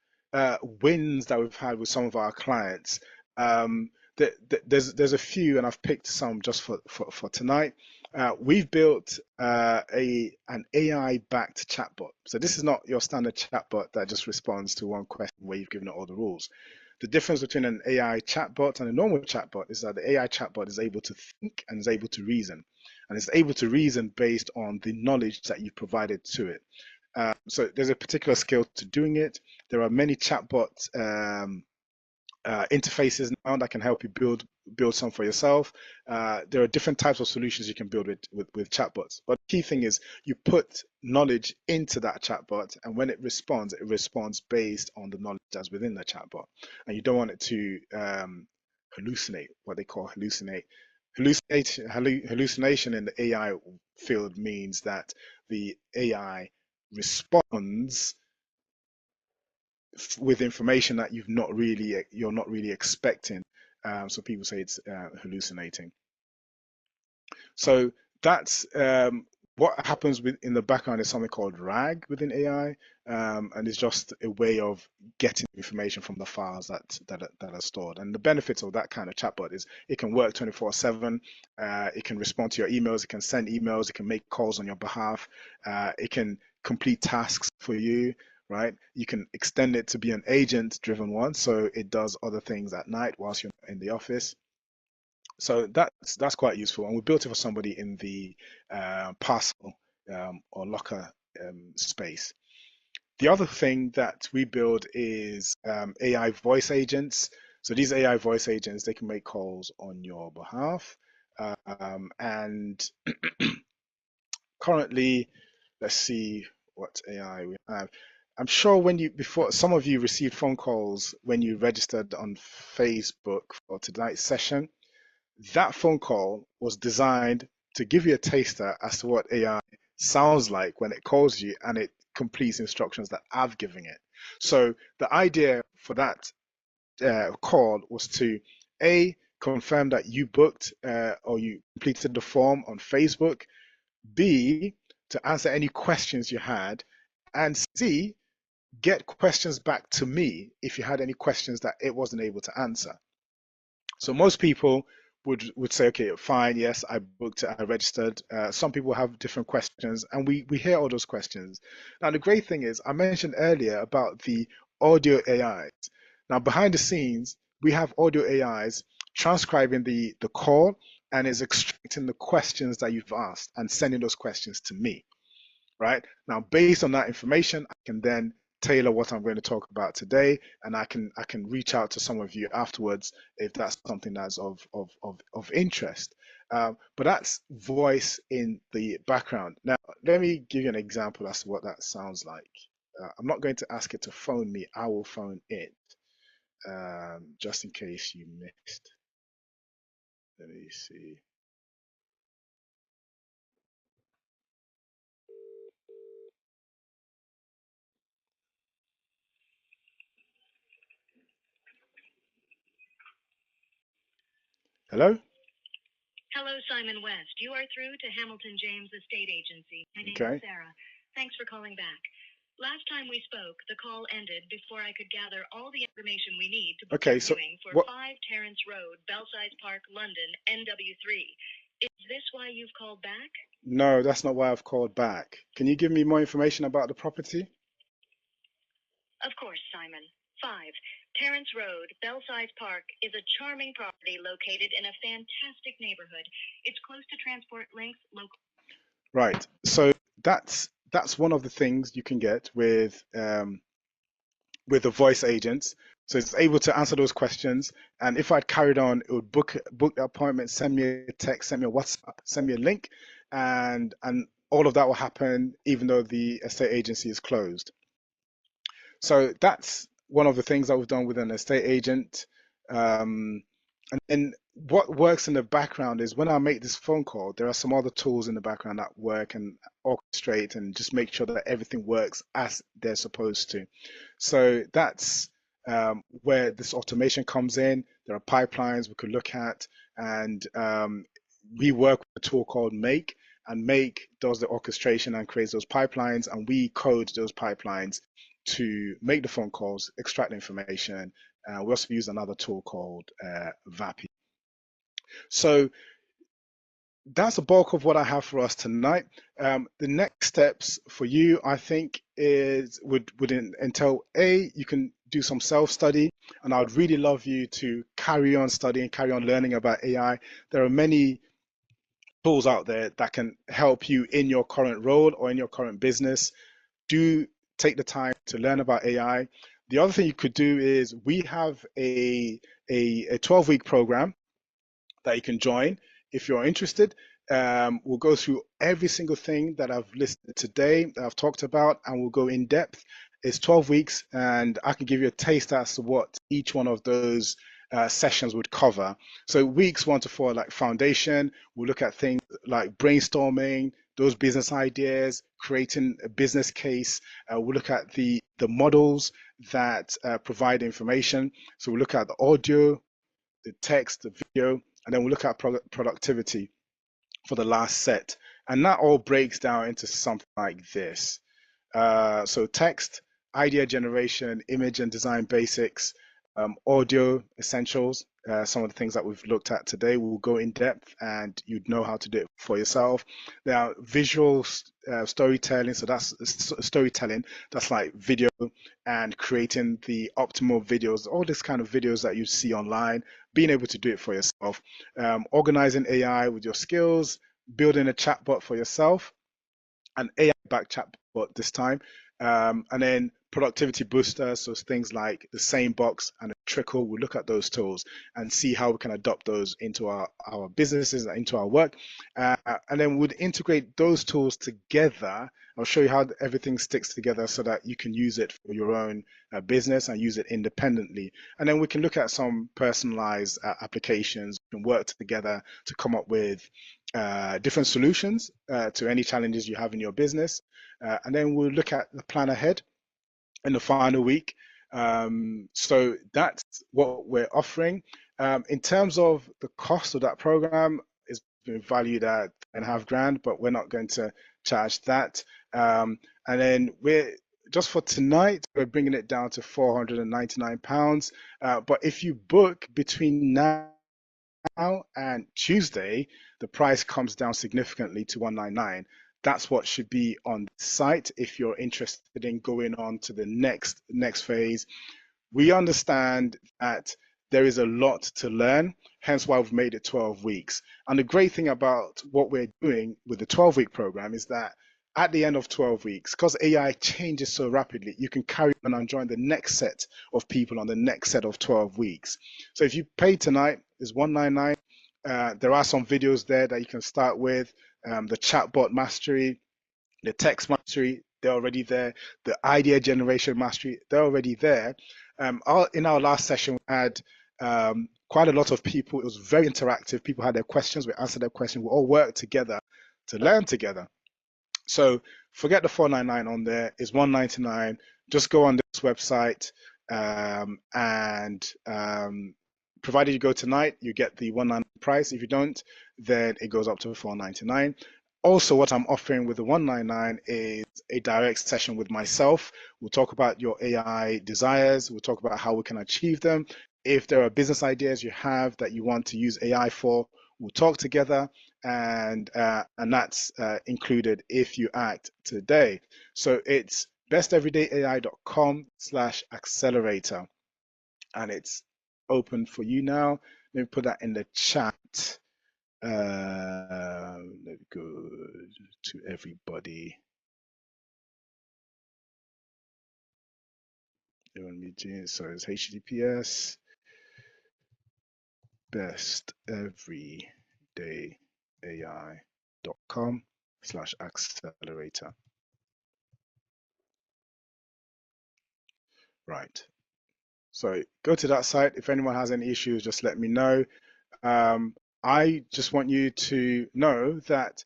wins that we've had with some of our clients, there's a few, and I've picked some just for tonight. We've built an AI-backed chatbot. So this is not your standard chatbot that just responds to one question where you've given it all the rules. The difference between an AI chatbot and a normal chatbot is that the AI chatbot is able to think and is able to reason. And it's able to reason based on the knowledge that you've provided to it. So there's a particular skill to doing it. There are many chatbot interfaces now that can help you build some for yourself. There are different types of solutions you can build with chatbots. But the key thing is you put knowledge into that chatbot, and when it responds based on the knowledge that's within the chatbot. And you don't want it to hallucinate, what they call hallucinate. Hallucination in the AI field means that the AI responds with information that you're not really expecting. So people say it's hallucinating. So that's what happens in the background is something called RAG within AI, and it's just a way of getting information from the files that are stored. And the benefits of that kind of chatbot is it can work 24/7. It can respond to your emails. It can send emails. It can make calls on your behalf. It can complete tasks for you. Right? You can extend it to be an agent-driven one, so it does other things at night whilst you're in the office. So that's quite useful, and we built it for somebody in the parcel or locker space. The other thing that we build is AI voice agents. So these AI voice agents, they can make calls on your behalf, and currently, let's see what AI we have. I'm sure before some of you received phone calls when you registered on Facebook for tonight's session. That phone call was designed to give you a taster as to what AI sounds like when it calls you and it completes instructions that I've given it. So the idea for that call was to confirm that you booked or you completed the form on Facebook, B, to answer any questions you had, and C, get questions back to me if you had any questions that it wasn't able to answer. So most people would say, okay, fine, yes, I booked it, I registered. Some people have different questions, and we hear all those questions. Now, the great thing is, I mentioned earlier about the audio AIs. Now, behind the scenes, we have audio AIs transcribing the call and is extracting the questions that you've asked and sending those questions to me. Right? Now, based on that information, I can then tailor what I'm going to talk about today, and I can reach out to some of you afterwards if that's something that's of interest. But that's voice in the background. Now, let me give you an example as to what that sounds like. I'm not going to ask it to phone me. I will phone it, just in case you missed Let me see. Hello? Hello, Simon West. You are through to Hamilton James Estate Agency. My name Okay. is Sarah. Thanks for calling back. Last time we spoke, the call ended before I could gather all the information we need to book Okay, your so viewing for what? 5 Terrace Road, Belsize Park, London, NW3. Is this why you've called back? No, that's not why I've called back. Can you give me more information about the property? Of course, Simon. 5 Terrace Road, Belsize Park is a charming property located in a fantastic neighborhood. It's close to transport links, local. Right. So that's one of the things you can get with the voice agents. So it's able to answer those questions. And if I'd carried on, it would book the appointment, send me a text, send me a WhatsApp, send me a link, and all of that will happen even though the estate agency is closed. So that's one of the things that we've done with an estate agent. And then what works in the background is when I make this phone call, there are some other tools in the background that work and orchestrate and just make sure that everything works as they're supposed to. So that's where this automation comes in. There are pipelines we could look at, and we work with a tool called Make, and Make does the orchestration and creates those pipelines, and we code those pipelines to make the phone calls, extract the information. We also use another tool called VAPI. So that's the bulk of what I have for us tonight. The next steps for you, I think, would entail you can do some self-study, and I would really love you to carry on studying, carry on learning about AI. There are many tools out there that can help you in your current role or in your current business. Do take the time to learn about AI. The other thing you could do is we have a 12-week program that you can join if you're interested. We'll go through every single thing that I've listed today, that I've talked about, and we'll go in depth. It's 12 weeks, and I can give you a taste as to what each one of those sessions would cover. So weeks 1 to 4, like foundation, we'll look at things like brainstorming, those business ideas, creating a business case. We'll look at the models that provide information. So we'll look at the audio, the text, the video, and then we'll look at productivity for the last set. And that all breaks down into something like this. So text, idea generation, image and design basics, audio essentials, some of the things that we've looked at today. We'll go in depth and you'd know how to do it for yourself. Now, visual storytelling, so that's storytelling, that's like video and creating the optimal videos, all this kind of videos that you see online, being able to do it for yourself. Organizing AI with your skills, building a chatbot for yourself, an AI-backed chatbot this time, and then productivity boosters, so things like the same box and a trickle. We'll look at those tools and see how we can adopt those into our businesses, into our work, and then we'd integrate those tools together. I'll show you how everything sticks together so that you can use it for your own business and use it independently. And then we can look at some personalized applications and work together to come up with different solutions to any challenges you have in your business. And then we'll look at the plan ahead in the final week. So that's what we're offering. In terms of the cost of that program, it's been valued at £2.5 grand, but we're not going to charge that. And then we're just for tonight, we're bringing it down to £499. But if you book between now and Tuesday, the price comes down significantly to £199. That's what should be on the site if you're interested in going on to the next phase. We understand that there is a lot to learn, hence why we've made it 12 weeks. And the great thing about what we're doing with the 12-week program is that at the end of 12 weeks, because AI changes so rapidly, you can carry on and join the next set of people on the next set of 12 weeks. So if you pay tonight, it's $199. There are some videos there that you can start with. The chatbot mastery, the text mastery, they're already there. The idea generation mastery, they're already there. In our last session, we had quite a lot of people. It was very interactive. People had their questions. We answered their questions. We all worked together to learn together. So forget the $4.99 on there. It's $1.99. Just go on this website, and provided you go tonight, you get the $1.99 price. If you don't, then it goes up to $4.99. Also, what I'm offering with the $1.99 is a direct session with myself. We'll talk about your AI desires. We'll talk about how we can achieve them. If there are business ideas you have that you want to use AI for, we'll talk together, and that's included if you act today. So it's besteverydayai.com/accelerator, and it's open for you now. Let me put that in the chat. Let me go to everybody. So it's HTTPS besteverydayai.com/accelerator. Right. So go to that site. If anyone has any issues, just let me know. I just want you to know that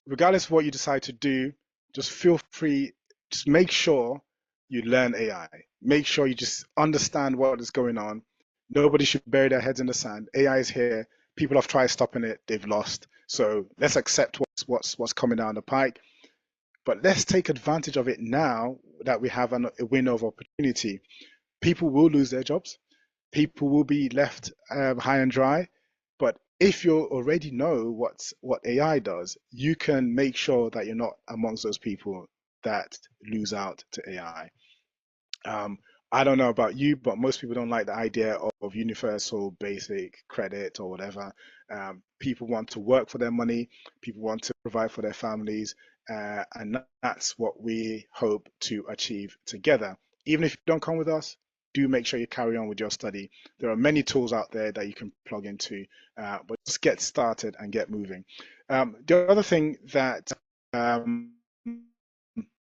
regardless of what you decide to do, just feel free, just make sure you learn AI. Make sure you just understand what is going on. Nobody should bury their heads in the sand. AI is here. People have tried stopping it. They've lost. So let's accept what's coming down the pike. But let's take advantage of it now that we have a window of opportunity. People will lose their jobs. People will be left high and dry. But if you already know what AI does, you can make sure that you're not amongst those people that lose out to AI. I don't know about you, but most people don't like the idea of universal basic credit or whatever. People want to work for their money. People want to provide for their families. And that's what we hope to achieve together. Even if you don't come with us, do make sure you carry on with your study. There are many tools out there that you can plug into, but just get started and get moving. The other thing that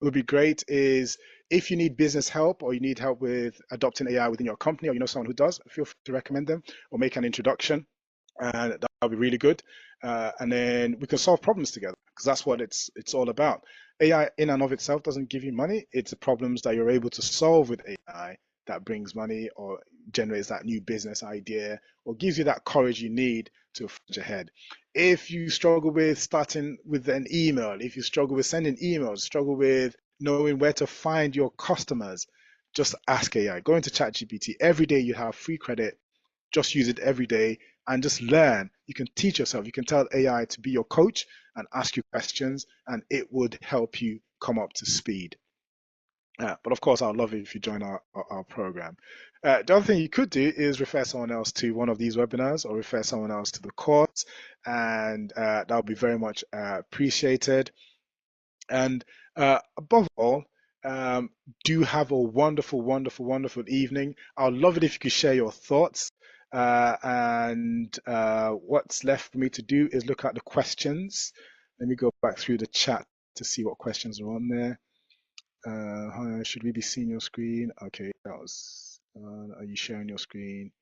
would be great is if you need business help or you need help with adopting AI within your company, or you know someone who does, feel free to recommend them or make an introduction, and that'll be really good. And then we can solve problems together, because that's what it's all about. AI in and of itself doesn't give you money. It's the problems that you're able to solve with AI that brings money or generates that new business idea or gives you that courage you need to forge ahead. If you struggle with starting with an email, if you struggle with sending emails, struggle with knowing where to find your customers, just ask AI. Go into ChatGPT. Every day you have free credit. Just use it every day and just learn. You can teach yourself. You can tell AI to be your coach and ask you questions, and it would help you come up to speed. But of course, I'd love it if you join our program. The other thing you could do is refer someone else to one of these webinars or refer someone else to the course, and that would be very much appreciated. And above all, do have a wonderful, wonderful, wonderful evening. I'd love it if you could share your thoughts. And what's left for me to do is look at the questions. Let me go back through the chat to see what questions are on there. Should we be seeing your screen? Okay, that was. Are you sharing your screen?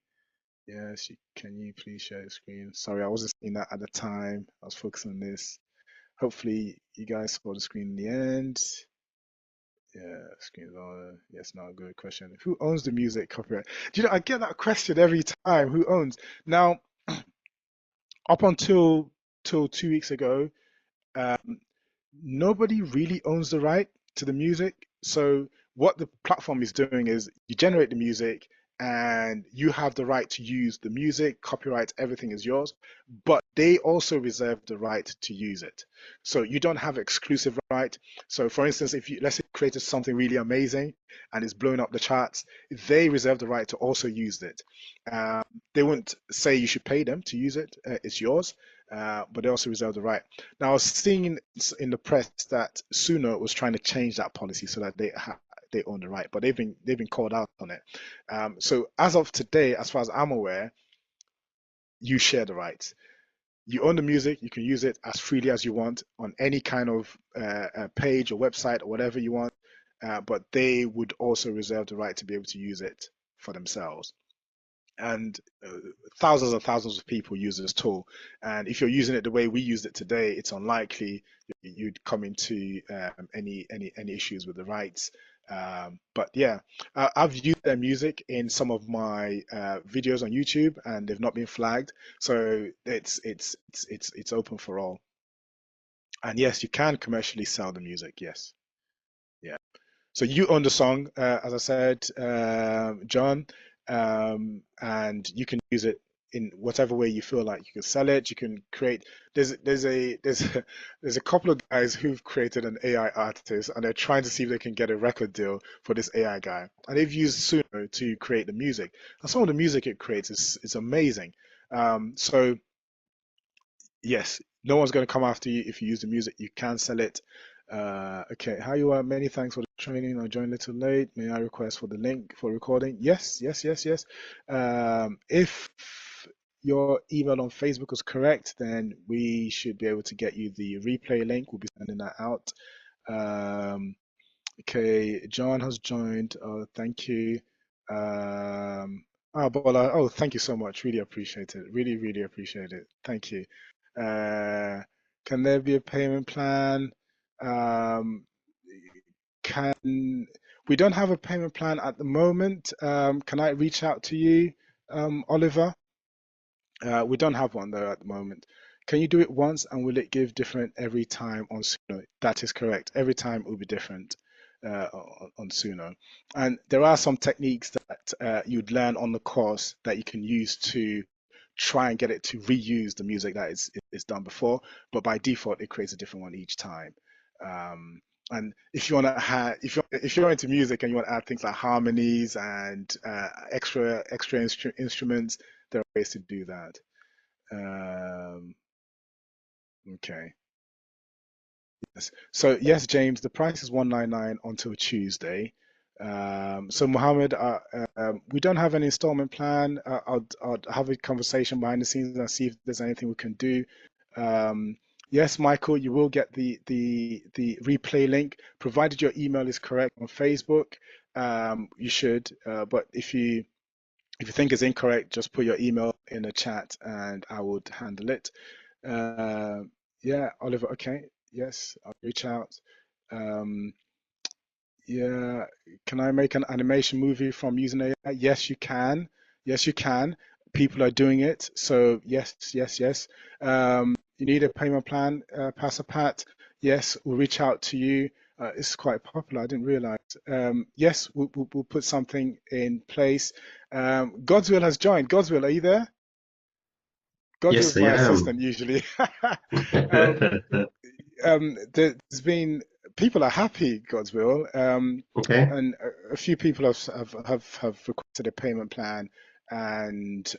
Yes. Can you please share your screen? Sorry, I wasn't seeing that at the time. I was focusing on this. Hopefully, you guys saw the screen in the end. Yeah, screen's on. Yes, no, good question. Who owns the music copyright? Do you know, I get that question every time. Who owns? Now, up until 2 weeks ago, nobody really owns the right to the music. So what the platform is doing is you generate the music and you have the right to use the music, copyright, everything is yours, but they also reserve the right to use it. So you don't have exclusive right. So for instance, if you, let's say, created something really amazing and it's blowing up the charts, they reserve the right to also use it. They wouldn't say you should pay them to use it. It's yours. But they also reserve the right. Now, I was seeing in the press that Suno was trying to change that policy so that they own the right, but they've been called out on it. So as of today, as far as I'm aware, you share the rights. You own the music. You can use it as freely as you want on any kind of page or website or whatever you want. But they would also reserve the right to be able to use it for themselves. and thousands and thousands of people use this tool. And if you're using it the way we used it today, it's unlikely you'd come into any issues with the rights. But yeah, I've used their music in some of my videos on YouTube, and they've not been flagged. So it's open for all. And yes, you can commercially sell the music. Yes, yeah. So you own the song, as I said, John, and you can use it in whatever way you feel like. You can sell it. You can create. There's a couple of guys who've created an AI artist, and they're trying to see if they can get a record deal for this AI guy. And they've used Suno to create the music. And some of the music it creates is amazing. So yes, no one's going to come after you if you use the music. You can sell it. Okay, how you are? Many thanks for the training. I joined a little late. May I request for the link for recording? Yes, yes, yes, yes. If your email on Facebook is correct, then we should be able to get you the replay link. We'll be sending that out. Okay, John has joined. Oh, thank you. Bola, oh, thank you so much. Really appreciate it. Really, really appreciate it. Thank you. Can there be a payment plan? Can we don't have a payment plan at the moment. Can I reach out to you, Oliver? We don't have one though at the moment. Can you do it once and will it give different every time on Suno? That is correct. Every time it will be different on Suno. And there are some techniques that you'd learn on the course that you can use to try and get it to reuse the music that is done before, but by default it creates a different one each time. And if you want to have, if you're into music and you want to add things like harmonies and extra instruments, there are ways to do that. Okay. Yes. So yes, James, the price is 199 until Tuesday. So Mohammed, we don't have an installment plan. I'll have a conversation behind the scenes and see if there's anything we can do. Yes, Michael, you will get the replay link, provided your email is correct on Facebook. You should, but if you think it's incorrect, just put your email in the chat and I would handle it. Yeah, Oliver, okay. Yes, I'll reach out. Yeah, can I make an animation movie from using AI? Yes, you can. Yes, you can. People are doing it. So yes, yes, yes. You need a payment plan, Pastor Pat? Yes, we'll reach out to you. It's quite popular. I didn't realize. Yes, we'll put something in place. God's will has joined. God's will, are you there? God's Yes, will I is my am. assistant usually. There's been people are happy, God's will, Okay. and a few people have requested a payment plan, and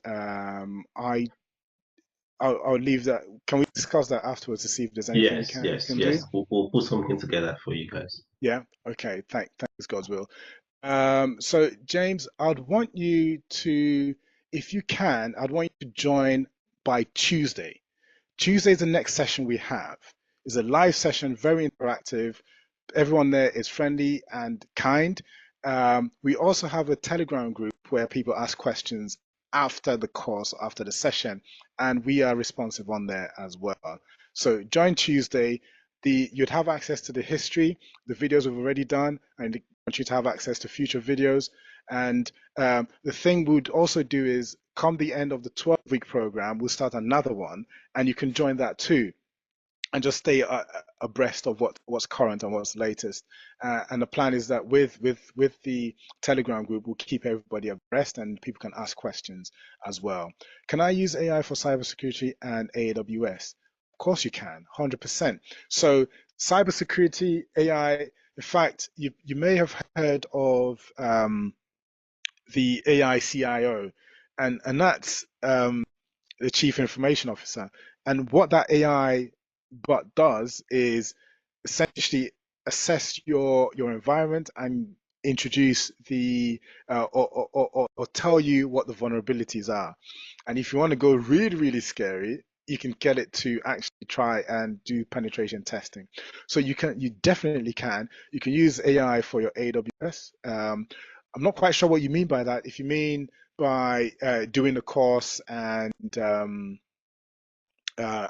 I'll leave that. Can we discuss that afterwards to see if there's anything we Yes, can yes, do? yes. We'll put something together for you guys. Yeah. Okay. Thanks, God's will. So James, I'd want you to, if you can, I'd want you to join by Tuesday. Tuesday is the next session we have. It's a live session, very interactive. Everyone there is friendly and kind. We also have a Telegram group where people ask questions after the course, after the session, and we are responsive on there as well. So join Tuesday. You'd have access to the history, the videos we've already done, and I want you to have access to future videos. And the thing we'd also do is, come the end of the 12-week program, we'll start another one, and you can join that too, and just stay abreast of what's current and what's latest. And the plan is that with the Telegram group, we'll keep everybody abreast and people can ask questions as well. Can I use AI for cybersecurity and AWS? Of course you can, 100%. So cybersecurity, AI, in fact, you may have heard of the AI CIO, and that's the Chief Information Officer. And what that AI bot does is essentially assess your environment and introduce the or tell you what the vulnerabilities are. And if you want to go really, really scary, you can get it to actually try and do penetration testing. So you definitely can. You can use AI for your AWS. I'm not quite sure what you mean by that. If you mean by doing the course and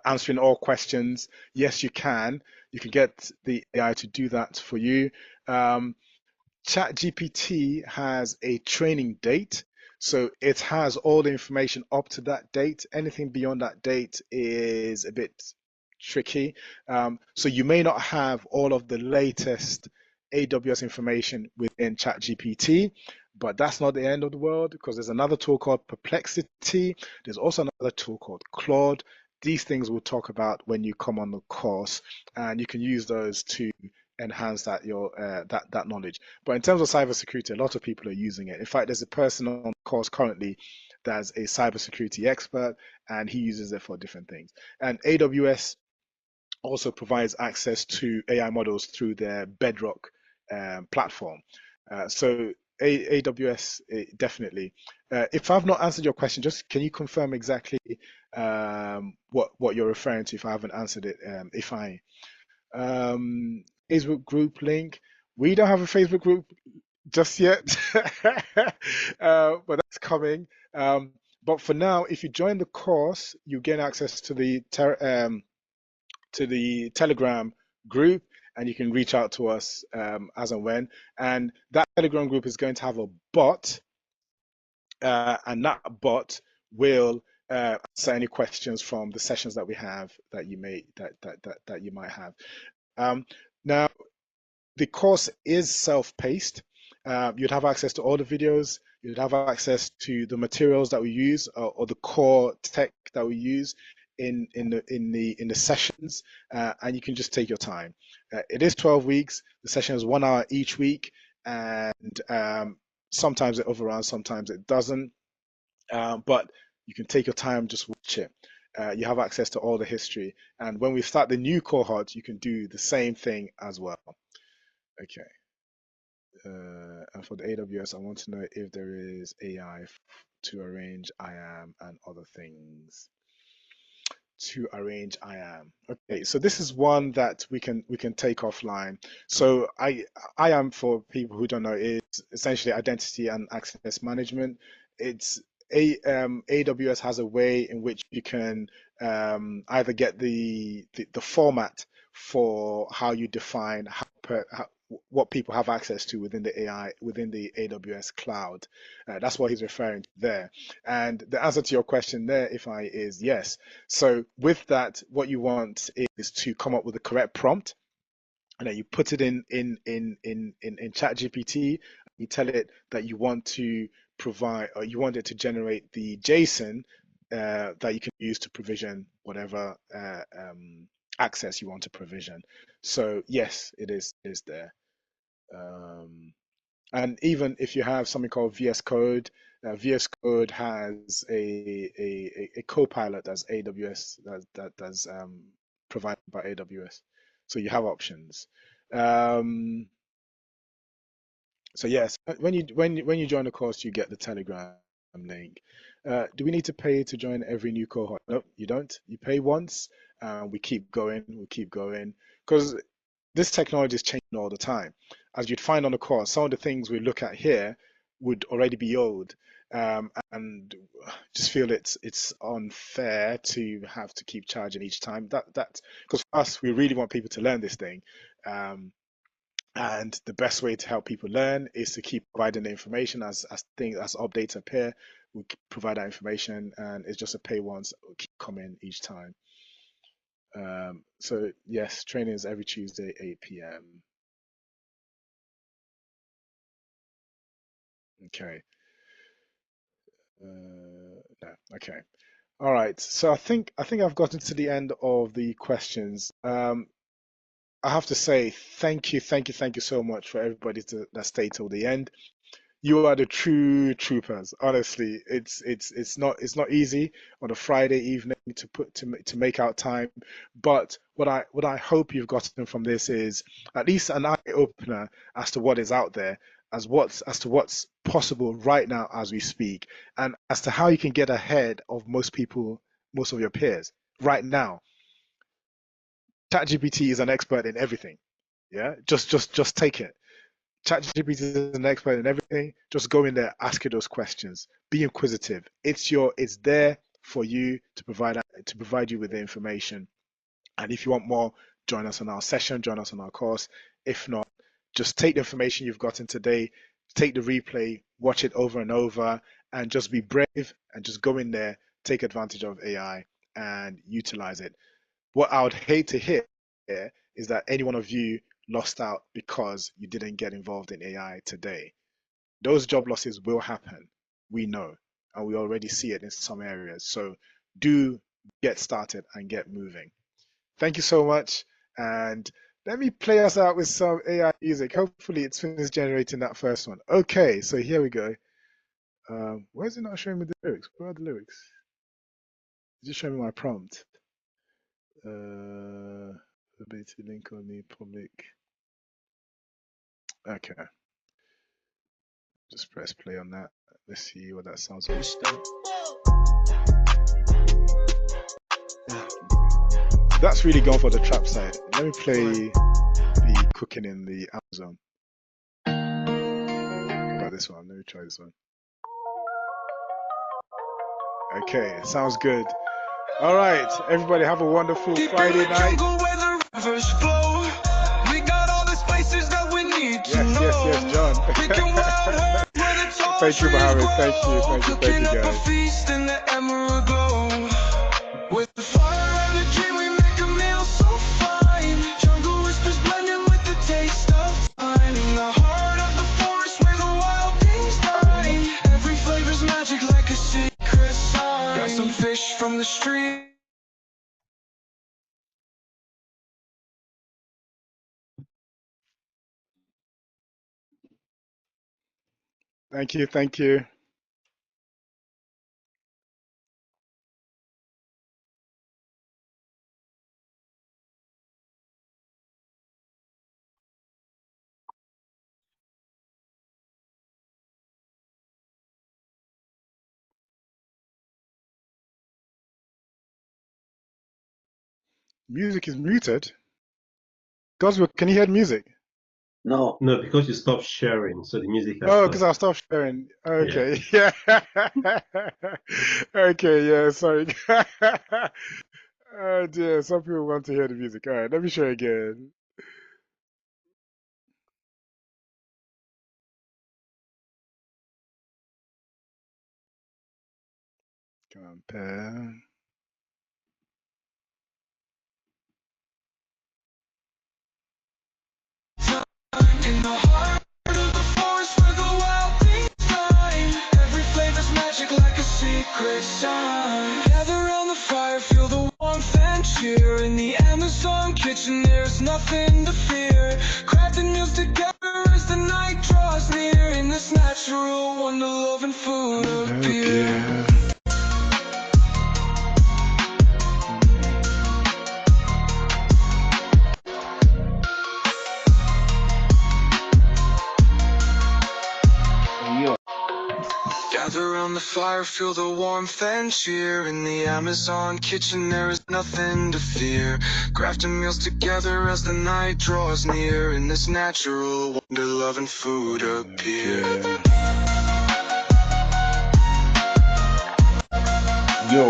answering all questions. Yes, you can. You can get the AI to do that for you. ChatGPT has a training date, so it has all the information up to that date. Anything beyond that date is a bit tricky. So you may not have all of the latest AWS information within ChatGPT, but that's not the end of the world, because there's another tool called Perplexity. There's also another tool called Claude. These things we'll talk about when you come on the course, and you can use those to enhance that that knowledge. But in terms of cybersecurity, a lot of people are using it. In fact, there's a person on the course currently that's a cybersecurity expert, and he uses it for different things. And AWS also provides access to AI models through their Bedrock platform. So AWS definitely. If I've not answered your question, just can you confirm exactly what you're referring to if I haven't answered it? If I Facebook group link. We don't have a Facebook group just yet, but that's coming. But for now, if you join the course, you gain access to the Telegram group, and you can reach out to us as and when. And that Telegram group is going to have a bot, and that bot will answer any questions from the sessions that we have that you might have. Now, the course is self-paced. You'd have access to all the videos. You'd have access to the materials that we use, or the core tech that we use in the sessions, and you can just take your time. It is 12 weeks. The session is 1 hour each week, and sometimes it overruns, sometimes it doesn't. But you can take your time, just watch it. You have access to all the history, and when we start the new cohort, you can do the same thing as well. Okay. And for the AWS, I want to know if there is AI to arrange IAM and other things. To arrange IAM. Okay, so this is one that we can take offline. So IAM, for people who don't know, is essentially identity and access management. It's AWS has a way in which you can either get the format for how you define what people have access to within the AWS cloud. That's what he's referring to there. And the answer to your question there, is yes. So with that, what you want is to come up with the correct prompt, and then you put it in ChatGPT. You tell it that you want to provide, or you want it to generate the JSON that you can use to provision whatever access you want to provision. So yes, it is there. And even if you have something called VS Code, VS Code has a co-pilot that's AWS that's provided by AWS. So you have options. So yes, when you join the course, you get the Telegram link. Do we need to pay to join every new cohort? No, you don't. You pay once, and we keep going. Because this technology is changing all the time. As you'd find on the course, some of the things we look at here would already be old, and just feel it's unfair to have to keep charging each time. That's because for us, we really want people to learn this thing, and the best way to help people learn is to keep providing the information as updates appear. We provide that information, and it's just a pay once, keep coming each time. So yes, training is every Tuesday, 8 p.m. Okay. No. Okay. All right. So I think I've gotten to the end of the questions. I have to say thank you so much for everybody that stayed till the end. You are the true troopers. Honestly, it's not easy on a Friday evening to make out time. But what I hope you've gotten from this is at least an eye opener as to what is out there, as to what's possible right now as we speak, and as to how you can get ahead of most of your peers right now. ChatGPT is an expert in everything. Yeah, just take it. ChatGPT is an expert in everything. Just go in there, ask it those questions. Be inquisitive. It's there for you to provide you with the information. And if you want more, join us on our session, join us on our course. If not, just take the information you've gotten today, take the replay, watch it over and over, and just be brave and just go in there, take advantage of AI and utilize it. What I would hate to hear is that any one of you lost out because you didn't get involved in AI today. Those job losses will happen. We know, and we already see it in some areas. So do get started and get moving. Thank you so much. And let me play us out with some AI music. Hopefully it's finished generating that first one. Okay, so here we go. Why is it not showing me the lyrics? Where are the lyrics? It's just showing me my prompt. Ability link on the public. Okay. Just press play on that. Let's see what that sounds like. That's really gone for the trap side. Let me play the cooking in the Amazon. What about this one? Let me try this one. Okay, sounds good. All right, everybody have a wonderful Friday night. Yes, John. Thank you, Mohammed. Thank you, guys. With the fire and the dream, we make a meal so fine. Jungle whispers blending with the taste of pine. In the heart of the forest where the wild things dine. Every flavor's magic like a secret sign. Got some fish from the street. Thank you. Music is muted. Goswell, can you hear the music? No, because you stopped sharing, so the music has Oh, stopped. because I stopped sharing. Okay, yeah. Okay, yeah, sorry. Oh dear, some people want to hear the music. All right, let me share again. Compare. In the heart of the forest where the wild things shine. Every flavor's magic like a secret sign. Gather around the fire, feel the warmth and cheer. In the Amazon kitchen, there's nothing to fear. Crafting meals together as the night draws near. In this natural wonder, love and food appear. Gather around the fire, feel the warmth and cheer. In the Amazon kitchen, there is nothing to fear. Crafting meals together as the night draws near. In this natural wonder, love and food appear. Yo.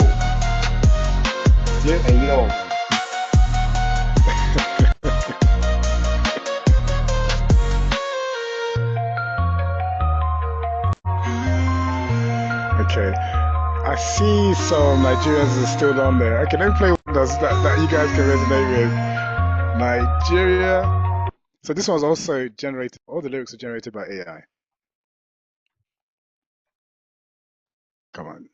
Hey, yo. Okay, I see some Nigerians are still on there. Okay, let me play one that you guys can resonate with. Nigeria. So this one's also generated, all the lyrics are generated by AI. Come on.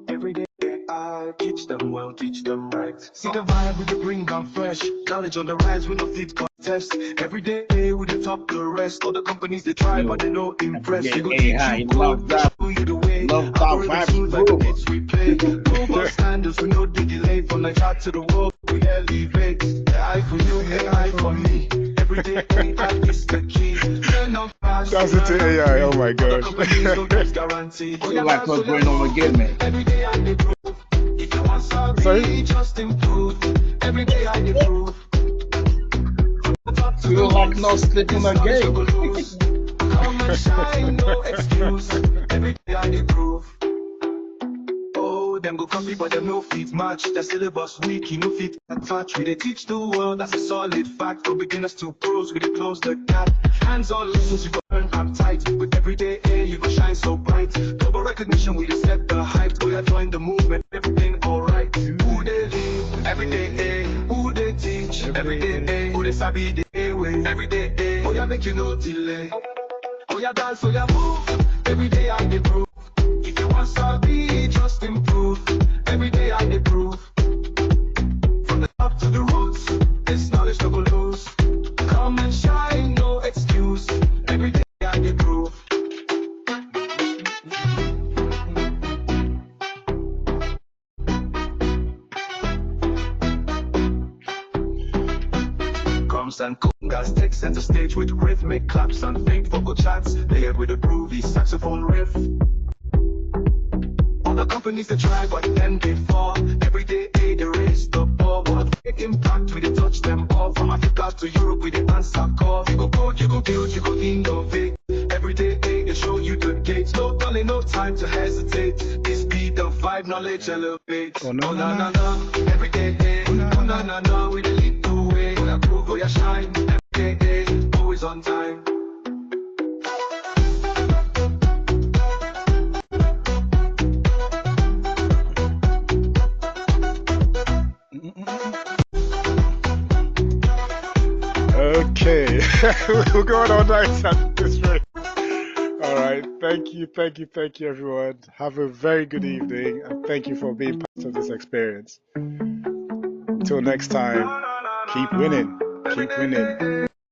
Every day I teach them well, teach them right. See the vibe with the bring down fresh. Knowledge on the rise with no fit contest. Every day we the top the rest. All the companies they try but they no impress. They go teach you code, show you the way. Algorithms like the hits we play. Global standards we know the delay. From the chart to the world we elevate. AI for you, AI for me. Every day AI is the key. That's it to AI, oh my god. Like what's going on again, man. Sorry? Just improve. Every day I improve. Feel like not sleeping again. Come and shine, no excuse. Every day I improve. Oh, them go copy, but them no fit match. The syllabus weak, you no fit attach. We they teach the world, that's a solid fact. From beginners to pros, we they close the gap. Hands on lessons, you go earn I'm tight. With everyday air, you go shine so bright. Global recognition, we they set the hype. We are join the movement, everything alright. Who they live, everyday air. Who they teach, everyday air. Who they sabi the airway, everyday air. Oh yeah, make you no delay. Oh yeah, dance, oh yeah, move. Every day I improve. If you want to just improve. Every day I improve. From the top to the roots, this knowledge no go lose. Come and shine, no excuse. Every day I improve. Drums and congas take center stage with rhythmic claps and faint vocal chants, layered with a groovy saxophone riff. All the companies that try, but then they fall. Every day they raise the ball. What big impact we they touch them all. From Africa to Europe we they answer call. You go code, you go build, you go innovate. Every day they show you the gates. No darling, no time to hesitate. This be the vibe, knowledge elevate. Oh no, na na na. Every day oh na na na. We they lead the way. We approve, we shine. Every day always on time. Okay, we're going all night at this rate. All right, thank you, everyone. Have a very good evening, and thank you for being part of this experience. Till next time, keep winning, keep winning.